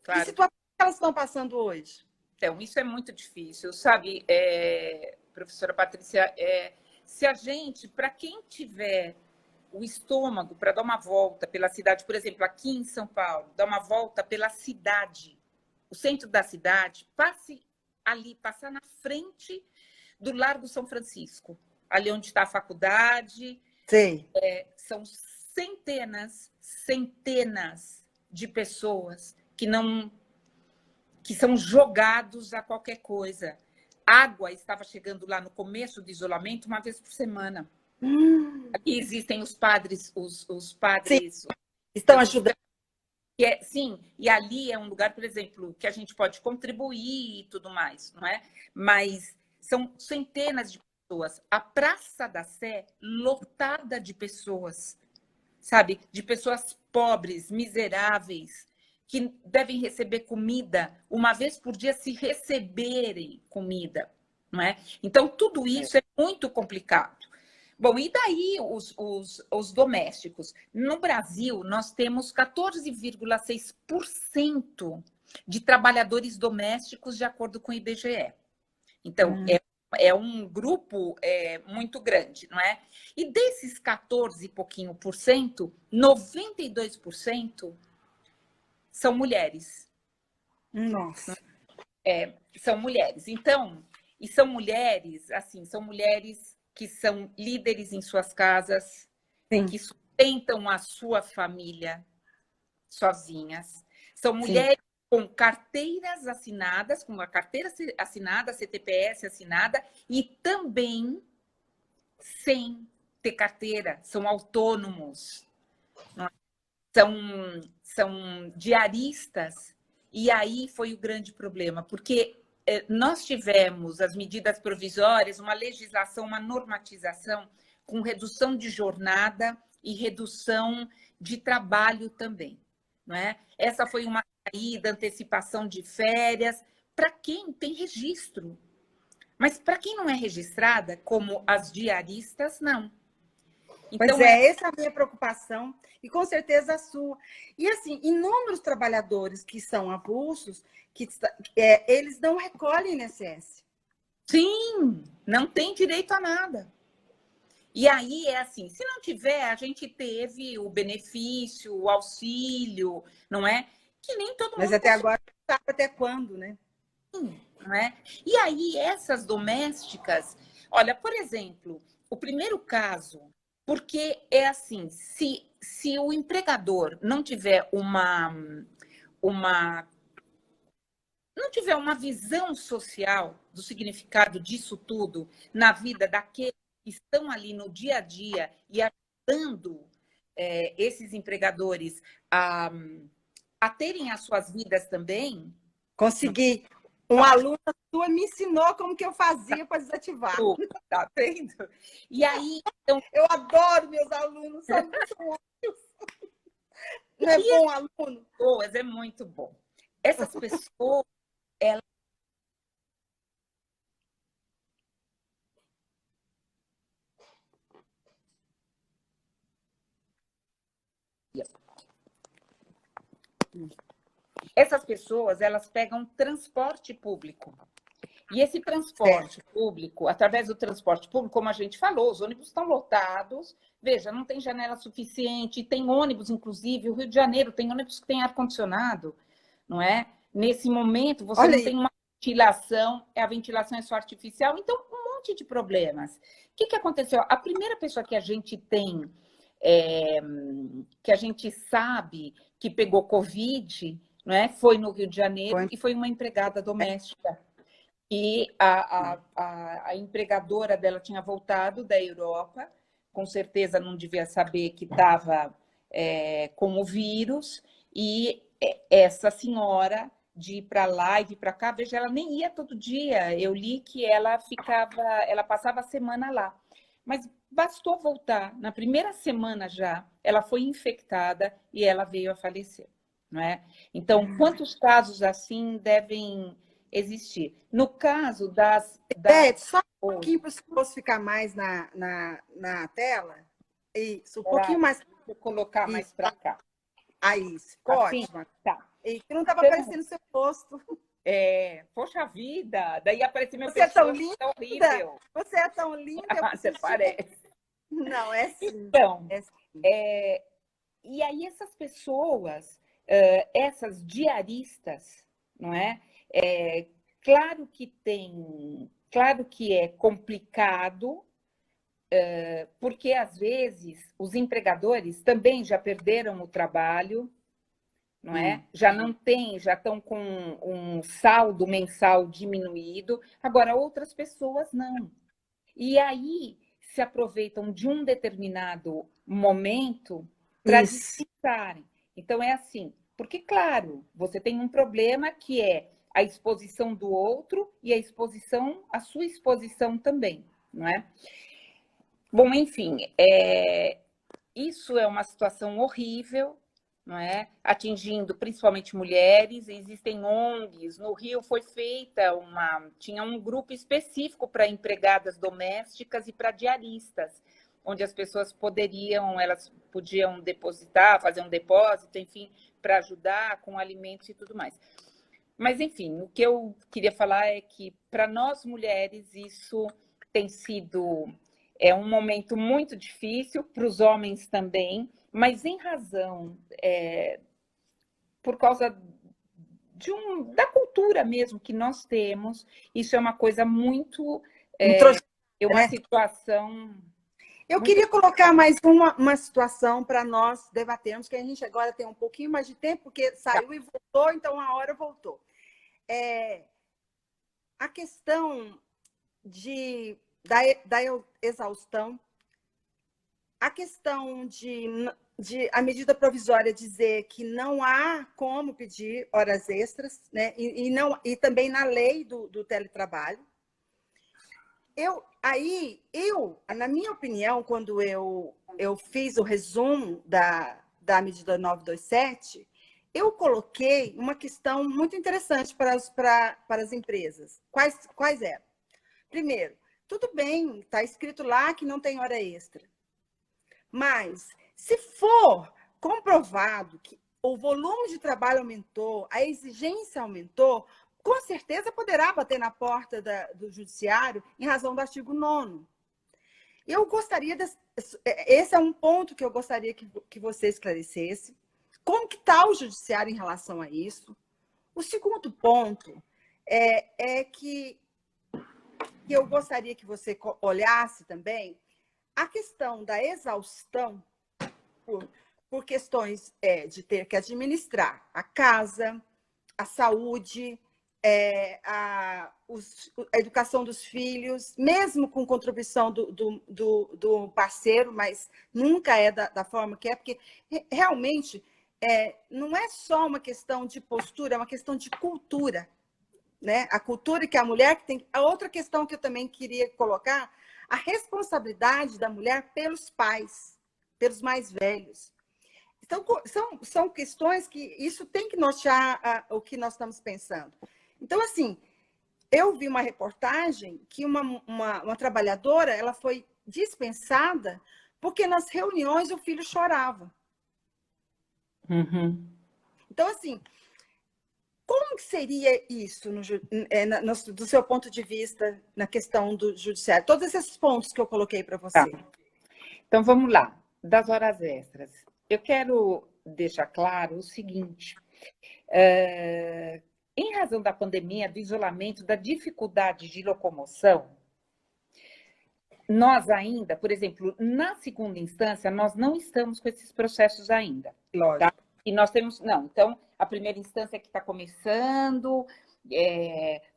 Claro. Que situação elas estão passando hoje? Então, isso é muito difícil, sabe, professora Patrícia? Se a gente, para quem tiver o estômago para dar uma volta pela cidade, por exemplo, aqui em São Paulo, dar uma volta pela cidade, o centro da cidade, passar na frente do Largo São Francisco, ali onde está a faculdade. Sim. São centenas de pessoas que são jogados a qualquer coisa. Água estava chegando lá no começo do isolamento uma vez por semana. Aqui existem os padres, os padres... Sim, estão ajudando. Sim, e ali é um lugar, por exemplo, que a gente pode contribuir e tudo mais, não é? Mas são centenas de pessoas. A Praça da Sé lotada de pessoas, sabe? De pessoas pobres, miseráveis, que devem receber comida uma vez por dia, se receberem comida, não é? Então, tudo isso é muito complicado. Bom, e daí os domésticos? No Brasil, nós temos 14,6% de trabalhadores domésticos, de acordo com o IBGE. Então, é um grupo muito grande, não é? E desses 14 e pouquinho por cento, 92% são mulheres. Nossa. São mulheres. Então, e são mulheres, assim, são mulheres que são líderes em suas casas, Sim. que sustentam a sua família sozinhas. São mulheres com carteiras assinadas, com uma carteira assinada, CTPS assinada, e também sem ter carteira, são autônomos, são diaristas. E aí foi o grande problema, porque nós tivemos as medidas provisórias, uma legislação, uma normatização com redução de jornada e redução de trabalho também. Não é? Essa foi uma saída, antecipação de férias, para quem tem registro. Mas para quem não é registrada, como as diaristas, não. Então, essa é a minha preocupação e com certeza a sua. E assim, inúmeros trabalhadores que são avulsos, eles não recolhem INSS. Sim, não tem direito a nada. E aí é assim, se não tiver, a gente teve o benefício, o auxílio, não é? Que nem todo mundo... Mas até agora não sabe até quando, né? não é? E aí, essas domésticas, olha, por exemplo, o primeiro caso, porque é assim, se o empregador uma não tiver uma visão social do significado disso tudo na vida daqueles que estão ali no dia a dia e ajudando esses empregadores a terem as suas vidas também. Consegui. Tá. Aluna sua me ensinou como que eu fazia para desativar. Tá vendo? E aí, então, eu adoro meus alunos, são ótimos. Não é bom aluno? Pessoas, é muito bom. Essas pessoas, elas... Essas pessoas, elas pegam transporte público. E esse transporte público, através do transporte público, como a gente falou, os ônibus estão lotados. Veja, não tem janela suficiente, tem ônibus, inclusive, o Rio de Janeiro tem ônibus que tem ar-condicionado, não é? Nesse momento, você não tem uma ventilação, a ventilação é só artificial, então um monte de problemas. O que aconteceu? A primeira pessoa que a gente tem, que a gente sabe que pegou Covid, não é? Foi no Rio de Janeiro e foi uma empregada doméstica. E a empregadora dela tinha voltado da Europa, com certeza não devia saber que estava com o vírus, e essa senhora de ir para lá e vir para cá, veja, ela nem ia todo dia. Eu li que ela passava a semana lá. Mas bastou voltar. Na primeira semana já, ela foi infectada e ela veio a falecer, não é? Então, quantos casos assim devem existir? No caso das... só um pouquinho para o posso ficar mais na tela. Isso, um pouquinho mais. Vou colocar mais para cá. Aí, assim? ótimo. Tá. E que não estava aparecendo seu rosto. Poxa vida, daí apareceu meu Você pescoço, é tão linda. horrível. Você é tão linda. Você parece. Não, é sim. Então, e aí essas pessoas, essas diaristas, não é? Claro que é complicado, porque às vezes os empregadores também já perderam o trabalho, não é? Já não tem, já estão com um saldo mensal diminuído. Agora, outras pessoas não. E aí se aproveitam de um determinado momento para descansarem. Então, é assim, porque, claro, você tem um problema que é a exposição do outro e a sua exposição também, não é? Bom, enfim, isso é uma situação horrível, não é? Atingindo principalmente mulheres. Existem ONGs. No Rio tinha um grupo específico para empregadas domésticas e para diaristas, onde as pessoas elas podiam depositar, fazer um depósito, enfim, para ajudar com alimentos e tudo mais. Mas, enfim, o que eu queria falar é que, para nós mulheres, isso tem sido um momento muito difícil, para os homens também, mas em razão, por causa da cultura mesmo que nós temos, isso é uma coisa muito... uma situação... Eu queria colocar mais uma situação para nós debatermos, que a gente agora tem um pouquinho mais de tempo, porque saiu e voltou, então a hora voltou. A questão da exaustão, a questão de a medida provisória dizer que não há como pedir horas extras, né? E também na lei do teletrabalho. Na minha opinião, quando eu fiz o resumo da medida 927, eu coloquei uma questão muito interessante para as empresas. Quais eram? Primeiro, tudo bem, está escrito lá que não tem hora extra. Mas, se for comprovado que o volume de trabalho aumentou, a exigência aumentou, com certeza poderá bater na porta do judiciário em razão do artigo 9º. Eu gostaria... Esse é um ponto que eu gostaria que você esclarecesse. Como que está o judiciário em relação a isso? O segundo ponto é que eu gostaria que você olhasse também a questão da exaustão por questões de ter que administrar a casa, a saúde, a educação dos filhos, mesmo com contribuição do parceiro, mas nunca é da forma que é, porque realmente não é só uma questão de postura, é uma questão de cultura, né? A cultura que a mulher que tem. A outra questão que eu também queria colocar, a responsabilidade da mulher pelos pais, pelos mais velhos. Então, são questões que isso tem que nortear o que nós estamos pensando. Então, assim, eu vi uma reportagem que uma trabalhadora ela foi dispensada porque nas reuniões o filho chorava. Uhum. Então, assim, como que seria isso do seu ponto de vista na questão do judiciário? Todos esses pontos que eu coloquei para você. Tá. Então, vamos lá. Das horas extras. Eu quero deixar claro o seguinte. Em razão da pandemia, do isolamento, da dificuldade de locomoção, nós ainda, por exemplo, na segunda instância, nós não estamos com esses processos ainda. Lógico. Tá? E nós temos, não, então, a primeira instância que está começando,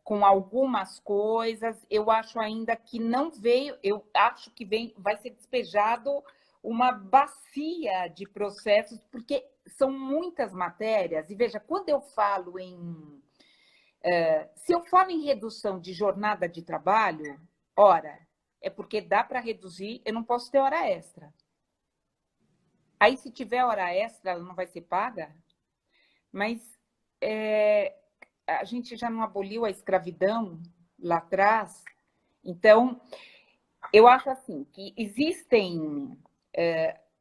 com algumas coisas, eu acho ainda que não veio, eu acho que vai ser despejado uma bacia de processos, porque são muitas matérias, e veja, quando eu falo se eu falo em redução de jornada de trabalho, ora, é porque dá para reduzir, eu não posso ter hora extra. Aí, se tiver hora extra, ela não vai ser paga, mas a gente já não aboliu a escravidão lá atrás. Então, eu acho assim, que existem...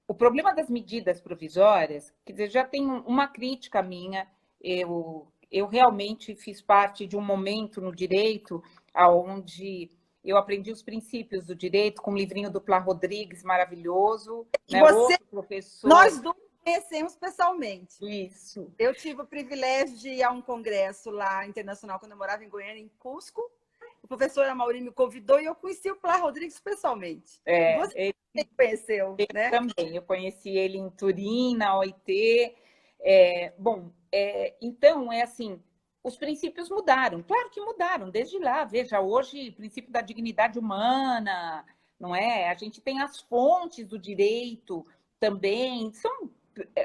o problema das medidas provisórias, quer dizer, já tem uma crítica minha, eu realmente fiz parte de um momento no direito onde eu aprendi os princípios do direito com um livrinho do Plá Rodrigues, maravilhoso. Né? Outro professor... Nós dois conhecemos pessoalmente. Isso. Eu tive o privilégio de ir a um congresso lá internacional quando eu morava em Goiânia, em Cusco. O professor Amaury me convidou e eu conheci o Plá Rodrigues pessoalmente. Você conheceu, né? Também, eu conheci ele em Turim, na OIT. Então, assim, os princípios mudaram. Claro que mudaram, desde lá. Veja, hoje, o princípio da dignidade humana, não é? A gente tem as fontes do direito também.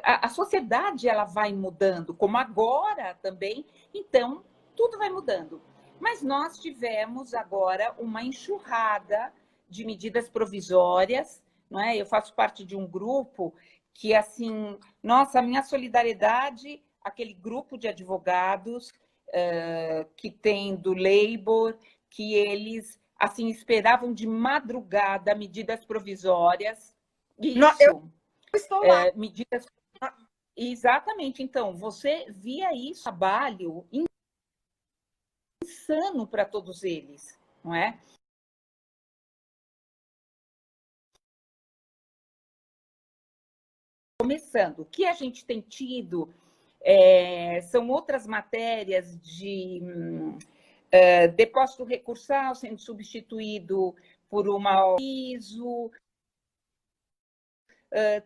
A sociedade ela vai mudando, como agora também. Então, tudo vai mudando. Mas nós tivemos agora uma enxurrada de medidas provisórias, não é? Eu faço parte de um grupo que, assim, nossa, a minha solidariedade, aquele grupo de advogados que tem do Labor, que eles, assim, esperavam de madrugada medidas provisórias. Isso. Eu estou lá. Medidas... Exatamente. Então, você via isso, trabalho insano para todos eles, não é? Começando, o que a gente tem tido são outras matérias de depósito recursal sendo substituído por uma ISO,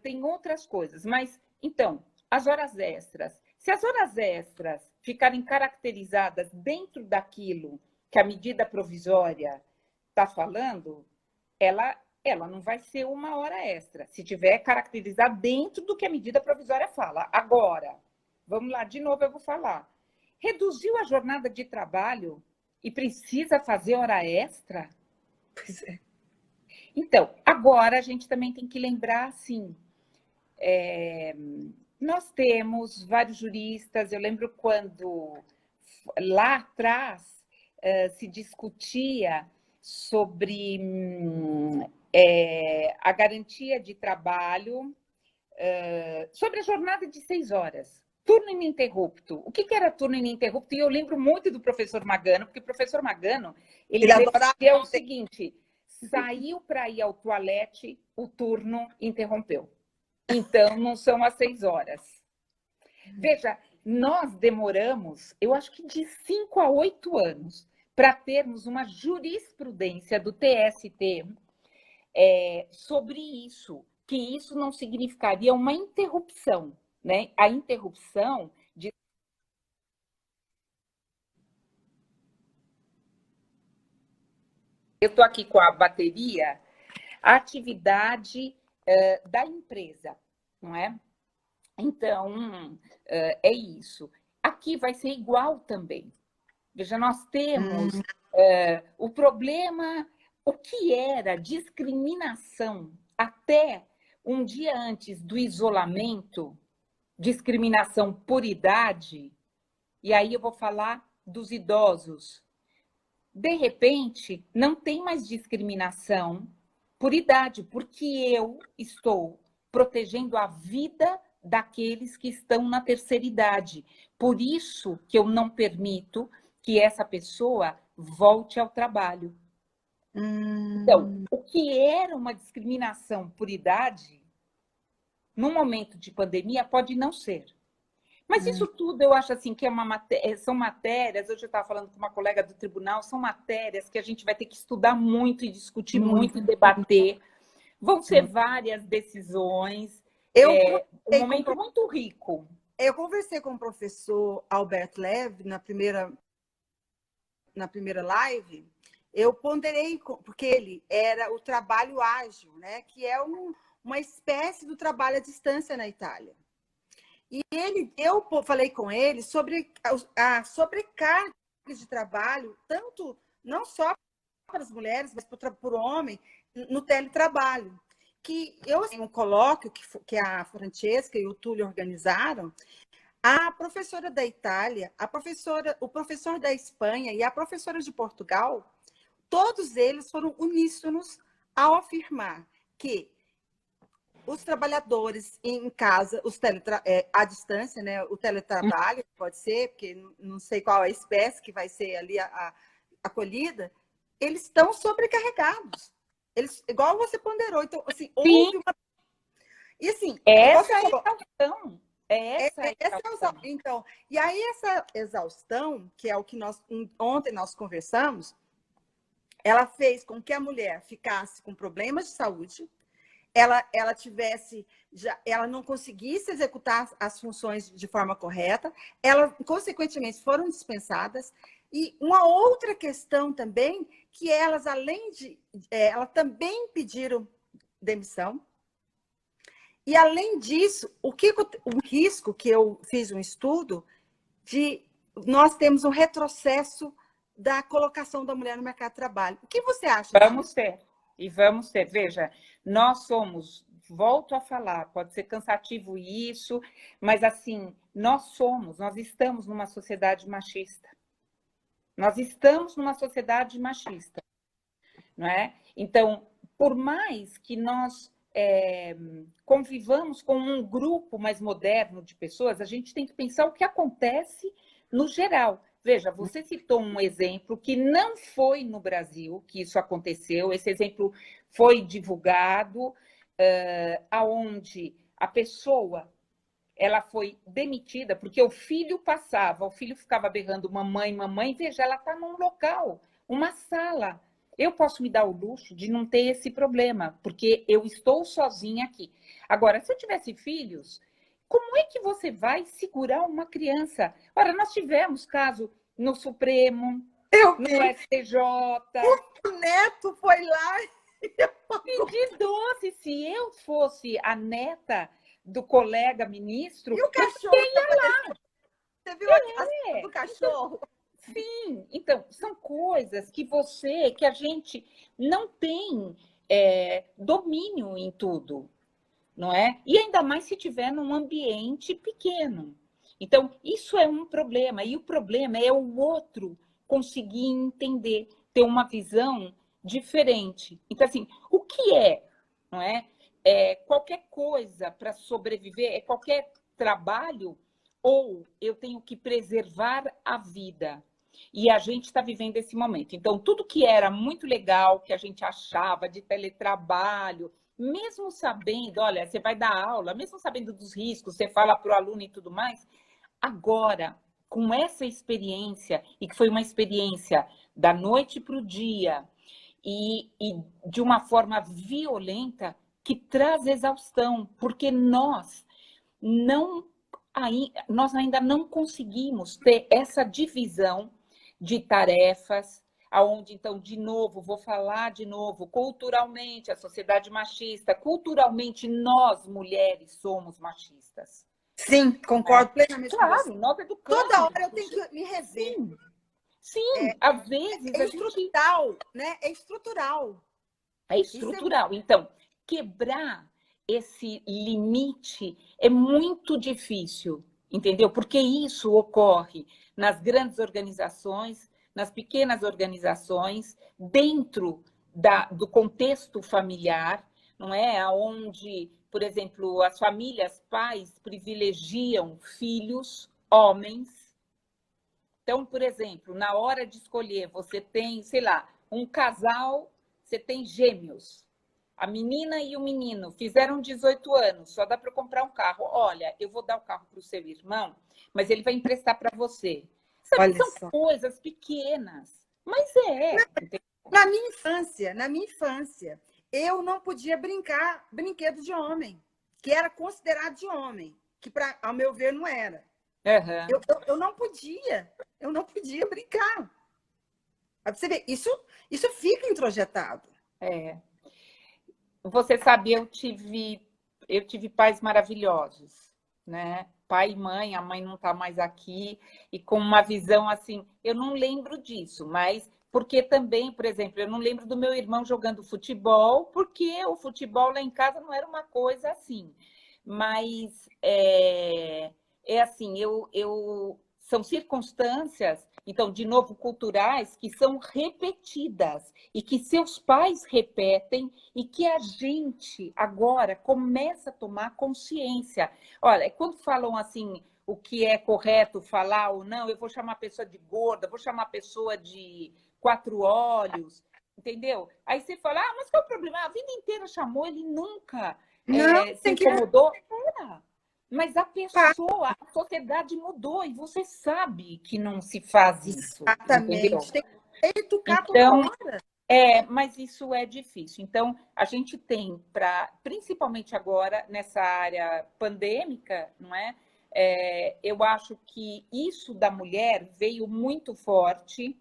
tem outras coisas, mas, então, as horas extras. Se as horas extras ficarem caracterizadas dentro daquilo que a medida provisória está falando, ela não vai ser uma hora extra, se tiver caracterizado dentro do que a medida provisória fala. Agora, vamos lá, de novo eu vou falar. Reduziu a jornada de trabalho e precisa fazer hora extra? Pois é. Então, agora a gente também tem que lembrar, assim, nós temos vários juristas, eu lembro quando lá atrás se discutia sobre a garantia de trabalho, sobre a jornada de 6 horas, turno ininterrupto. O que era turno ininterrupto? E eu lembro muito do professor Magano, porque o professor Magano, ele dizia o seguinte, saiu para ir ao toalete, o turno interrompeu. Então, não são as 6 horas. Veja, nós demoramos, eu acho que de 5 a 8 anos, para termos uma jurisprudência do TST sobre isso, que isso não significaria uma interrupção, né? A interrupção de... Eu estou aqui com a bateria, a atividade da empresa, não é? Então, é isso. Aqui vai ser igual também. Veja, nós temos o problema, o que era discriminação até um dia antes do isolamento, discriminação por idade, e aí eu vou falar dos idosos. De repente, não tem mais discriminação por idade, porque eu estou protegendo a vida daqueles que estão na terceira idade. Por isso que eu não permito que essa pessoa volte ao trabalho. Então, o que era uma discriminação por idade, no momento de pandemia, pode não ser. Mas isso tudo eu acho assim que são matérias, hoje eu estava falando com uma colega do tribunal, são matérias que a gente vai ter que estudar muito e discutir muito e debater. Vão ser várias decisões. Um momento muito rico. Eu conversei com o professor Alberto Leve na primeira live. Eu ponderei, porque ele era o trabalho ágil, né? Que é uma espécie do trabalho à distância na Itália. E eu falei com ele sobre a sobrecarga de trabalho, tanto não só para as mulheres, mas para o homem, no teletrabalho. Que eu tenho um colóquio que a Francesca e o Túlio organizaram. A professora da Itália, o professor da Espanha e a professora de Portugal, todos eles foram uníssonos ao afirmar que os trabalhadores em casa, à distância, né, o teletrabalho, pode ser, porque não sei qual a espécie que vai ser ali acolhida, eles estão sobrecarregados. Eles, igual você ponderou. Então, assim, houve uma... E assim... Essa é a exaustão. Essa é a exaustão. Então, e aí essa exaustão, que é o que ontem nós conversamos, ela fez com que a mulher ficasse com problemas de saúde, ela tivesse, ela não conseguisse executar as funções de forma correta, ela, consequentemente, foram dispensadas. E uma outra questão também, que elas, além de... elas também pediram demissão. E, além disso, o risco que eu fiz um estudo de nós temos um retrocesso da colocação da mulher no mercado de trabalho. O que você acha? Vamos ter. E vamos ter. Veja, nós somos, volto a falar, pode ser cansativo isso, mas assim, nós estamos numa sociedade machista. Nós estamos numa sociedade machista, não é? Então, por mais que nós convivamos com um grupo mais moderno de pessoas, a gente tem que pensar o que acontece no geral. Veja, você citou um exemplo que não foi no Brasil que isso aconteceu. Esse exemplo foi divulgado, aonde a pessoa ela foi demitida porque o filho ficava berrando mamãe, mamãe. Veja, ela está num local, uma sala. Eu posso me dar o luxo de não ter esse problema, porque eu estou sozinha aqui. Agora, se eu tivesse filhos, como é que você vai segurar uma criança? Ora, nós tivemos caso no Supremo, no STJ. O neto foi lá pedir doce. Se eu fosse a neta do colega ministro, e o cachorro ia lá. Você viu a cena do cachorro? Sim, então, são coisas que a gente não tem domínio em tudo, não é? E ainda mais se tiver num ambiente pequeno. Então, isso é um problema, e o problema é o outro conseguir entender, ter uma visão diferente. Então, assim, o que não é? Qualquer coisa para sobreviver, qualquer trabalho, ou eu tenho que preservar a vida. E a gente está vivendo esse momento. Então, tudo que era muito legal, que a gente achava de teletrabalho, mesmo sabendo, olha, você vai dar aula, mesmo sabendo dos riscos, você fala para o aluno e tudo mais, agora, com essa experiência, e que foi uma experiência da noite para o dia, e de uma forma violenta, que traz exaustão, porque não, nós ainda não conseguimos ter essa divisão de tarefas, aonde, então, de novo, vou falar de novo, culturalmente, a sociedade machista, culturalmente, nós, mulheres, somos machistas. Sim, concordo plenamente com você. Claro, nós educamos. Toda hora eu tenho que me rever. Sim, sim, às vezes É a gente... estrutural, né? É estrutural. É estrutural. Então, quebrar esse limite é muito difícil, entendeu? Porque isso ocorre nas grandes organizações, nas pequenas organizações, dentro do contexto familiar, não é? Onde, por exemplo, as famílias, pais privilegiam filhos, homens. Então, por exemplo, na hora de escolher, você tem, sei lá, um casal, você tem gêmeos. A menina e o menino fizeram 18 anos, só dá para comprar um carro. Olha, eu vou dar o carro para o seu irmão, mas ele vai emprestar para você. Sabe, Olha são só. coisas pequenas, mas Na minha infância, eu não podia brincar brinquedo de homem, que era considerado de homem, que, ao meu ver, não era. Uhum. Eu não podia brincar. Aí você vê, isso fica introjetado. É. Você sabe, eu tive pais maravilhosos, né? Pai e mãe, a mãe não está mais aqui, e com uma visão assim, eu não lembro disso, mas porque também, por exemplo, eu não lembro do meu irmão jogando futebol, porque o futebol lá em casa não era uma coisa assim. Mas é assim, são circunstâncias, então, de novo, culturais, que são repetidas e que seus pais repetem e que a gente agora começa a tomar consciência. Olha, quando falam assim, o que é correto falar ou não, eu vou chamar a pessoa de gorda, vou chamar a pessoa de quatro olhos, entendeu? Aí você fala, mas qual é o problema? A vida inteira chamou, ele nunca Não, se tem que incomodou. Mas a parar. pessoa, a sociedade mudou e você sabe que não se faz isso, entendeu? Exatamente. Tem que educar toda Então, hora. mas isso é difícil. Então, a gente tem principalmente agora nessa área pandêmica, não é? Eu acho que isso da mulher veio muito forte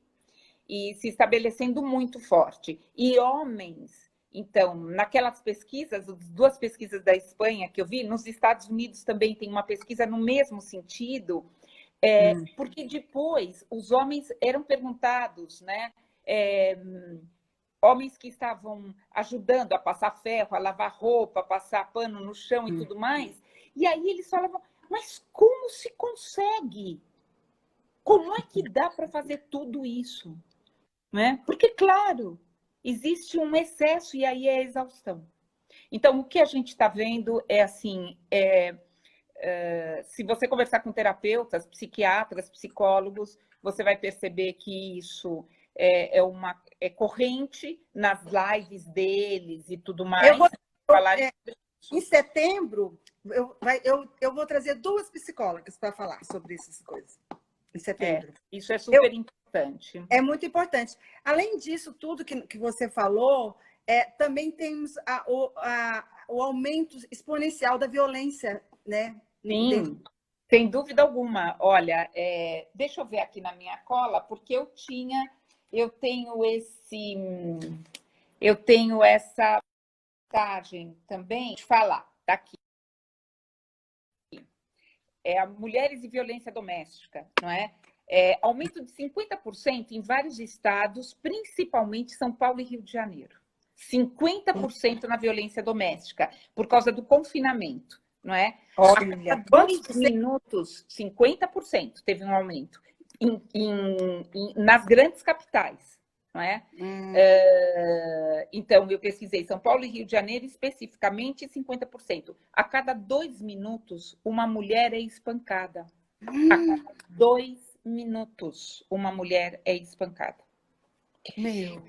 e se estabelecendo muito forte. E homens, então, naquelas pesquisas, duas pesquisas da Espanha que eu vi, nos Estados Unidos também tem uma pesquisa no mesmo sentido, porque depois os homens eram perguntados, né? Homens que estavam ajudando a passar ferro, a lavar roupa, a passar pano no chão e tudo mais. E aí eles falavam, mas como se consegue? Como é que dá para fazer tudo isso? Né? Porque, claro, existe um excesso e aí é exaustão. Então, o que a gente está vendo é assim, se você conversar com terapeutas, psiquiatras, psicólogos, você vai perceber que isso é corrente nas lives deles e tudo mais. Eu vou, Falar em setembro, eu vou trazer duas psicólogas para falar sobre essas coisas. Em setembro. Isso é super importante. É muito importante. Além disso, tudo que você falou, também temos o aumento exponencial da violência, né? Sim, sem dúvida alguma. Olha, deixa eu ver aqui na minha cola, porque eu tenho essa vantagem também de falar, tá aqui. A mulheres e violência doméstica, não é? Aumento de 50% em vários estados, principalmente São Paulo e Rio de Janeiro. 50% na violência doméstica, por causa do confinamento, não é? Olha, A 2 minutos, 50% teve um aumento nas grandes capitais, não é? Então, eu pesquisei São Paulo e Rio de Janeiro, especificamente 50%. A cada 2 minutos, uma mulher é espancada. A cada 2 minutos, uma mulher é espancada. Meu.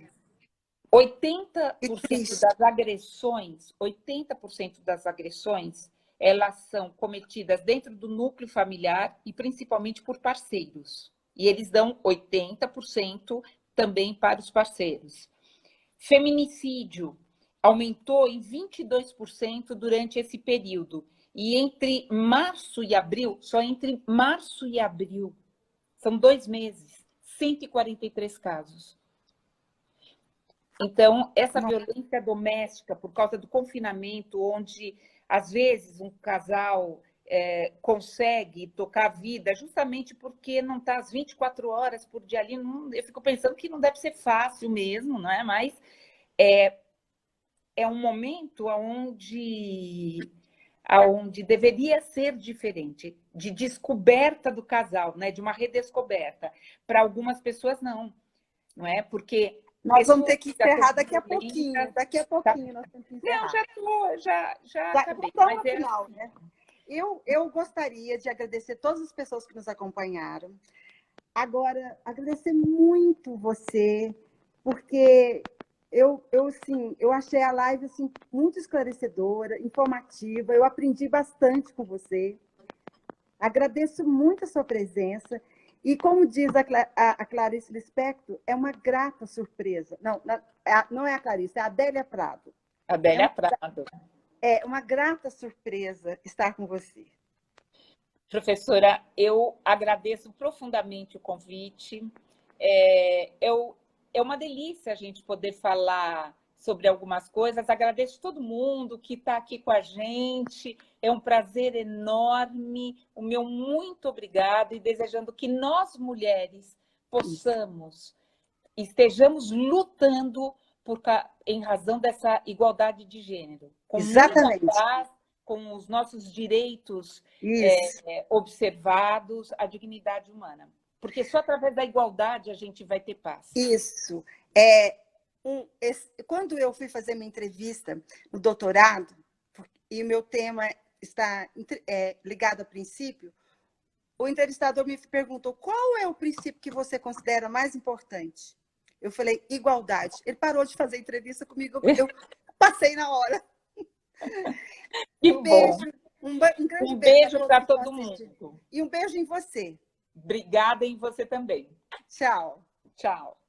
80% das agressões elas são cometidas dentro do núcleo familiar e principalmente por parceiros. E eles dão 80% também para os parceiros. Feminicídio aumentou em 22% durante esse período. E entre março e abril, só entre março e abril, são 2 meses, 143 casos. Então, essa violência doméstica, por causa do confinamento, onde, às vezes, um casal consegue tocar a vida, justamente porque não está às 24 horas por dia ali, eu fico pensando que não deve ser fácil mesmo, não é? Mas é um momento onde deveria ser diferente, de descoberta do casal, né? De uma redescoberta. Para algumas pessoas, não é? Porque nós vamos ter que encerrar daqui a pouquinho. Daqui a pouquinho nós temos que encerrar. Não, já acabei. Mas no final, né? Eu gostaria de agradecer todas as pessoas que nos acompanharam. Agora, agradecer muito você, porque eu achei a live assim, muito esclarecedora, informativa. Eu aprendi bastante com você. Agradeço muito a sua presença. E como diz a Clarice Lispector, é uma grata surpresa. Não é a Clarice, é a Adélia Prado. Adélia Prado. É uma grata surpresa estar com você. Professora, eu agradeço profundamente o convite. É uma delícia a gente poder falar sobre algumas coisas. Agradeço todo mundo que está aqui com a gente. É um prazer enorme. O meu muito obrigado e desejando que nós, mulheres, estejamos lutando em razão dessa igualdade de gênero. Exatamente. Muita paz, com os nossos direitos observados, a dignidade humana. Porque só através da igualdade a gente vai ter paz. Isso. Quando eu fui fazer minha entrevista no doutorado, e o meu tema está ligado a princípio, o entrevistador me perguntou qual é o princípio que você considera mais importante. Eu falei, igualdade. Ele parou de fazer entrevista comigo, eu passei na hora. Um beijo. Um grande beijo para todo mundo. E um beijo em você. Obrigada em você também. Tchau. Tchau.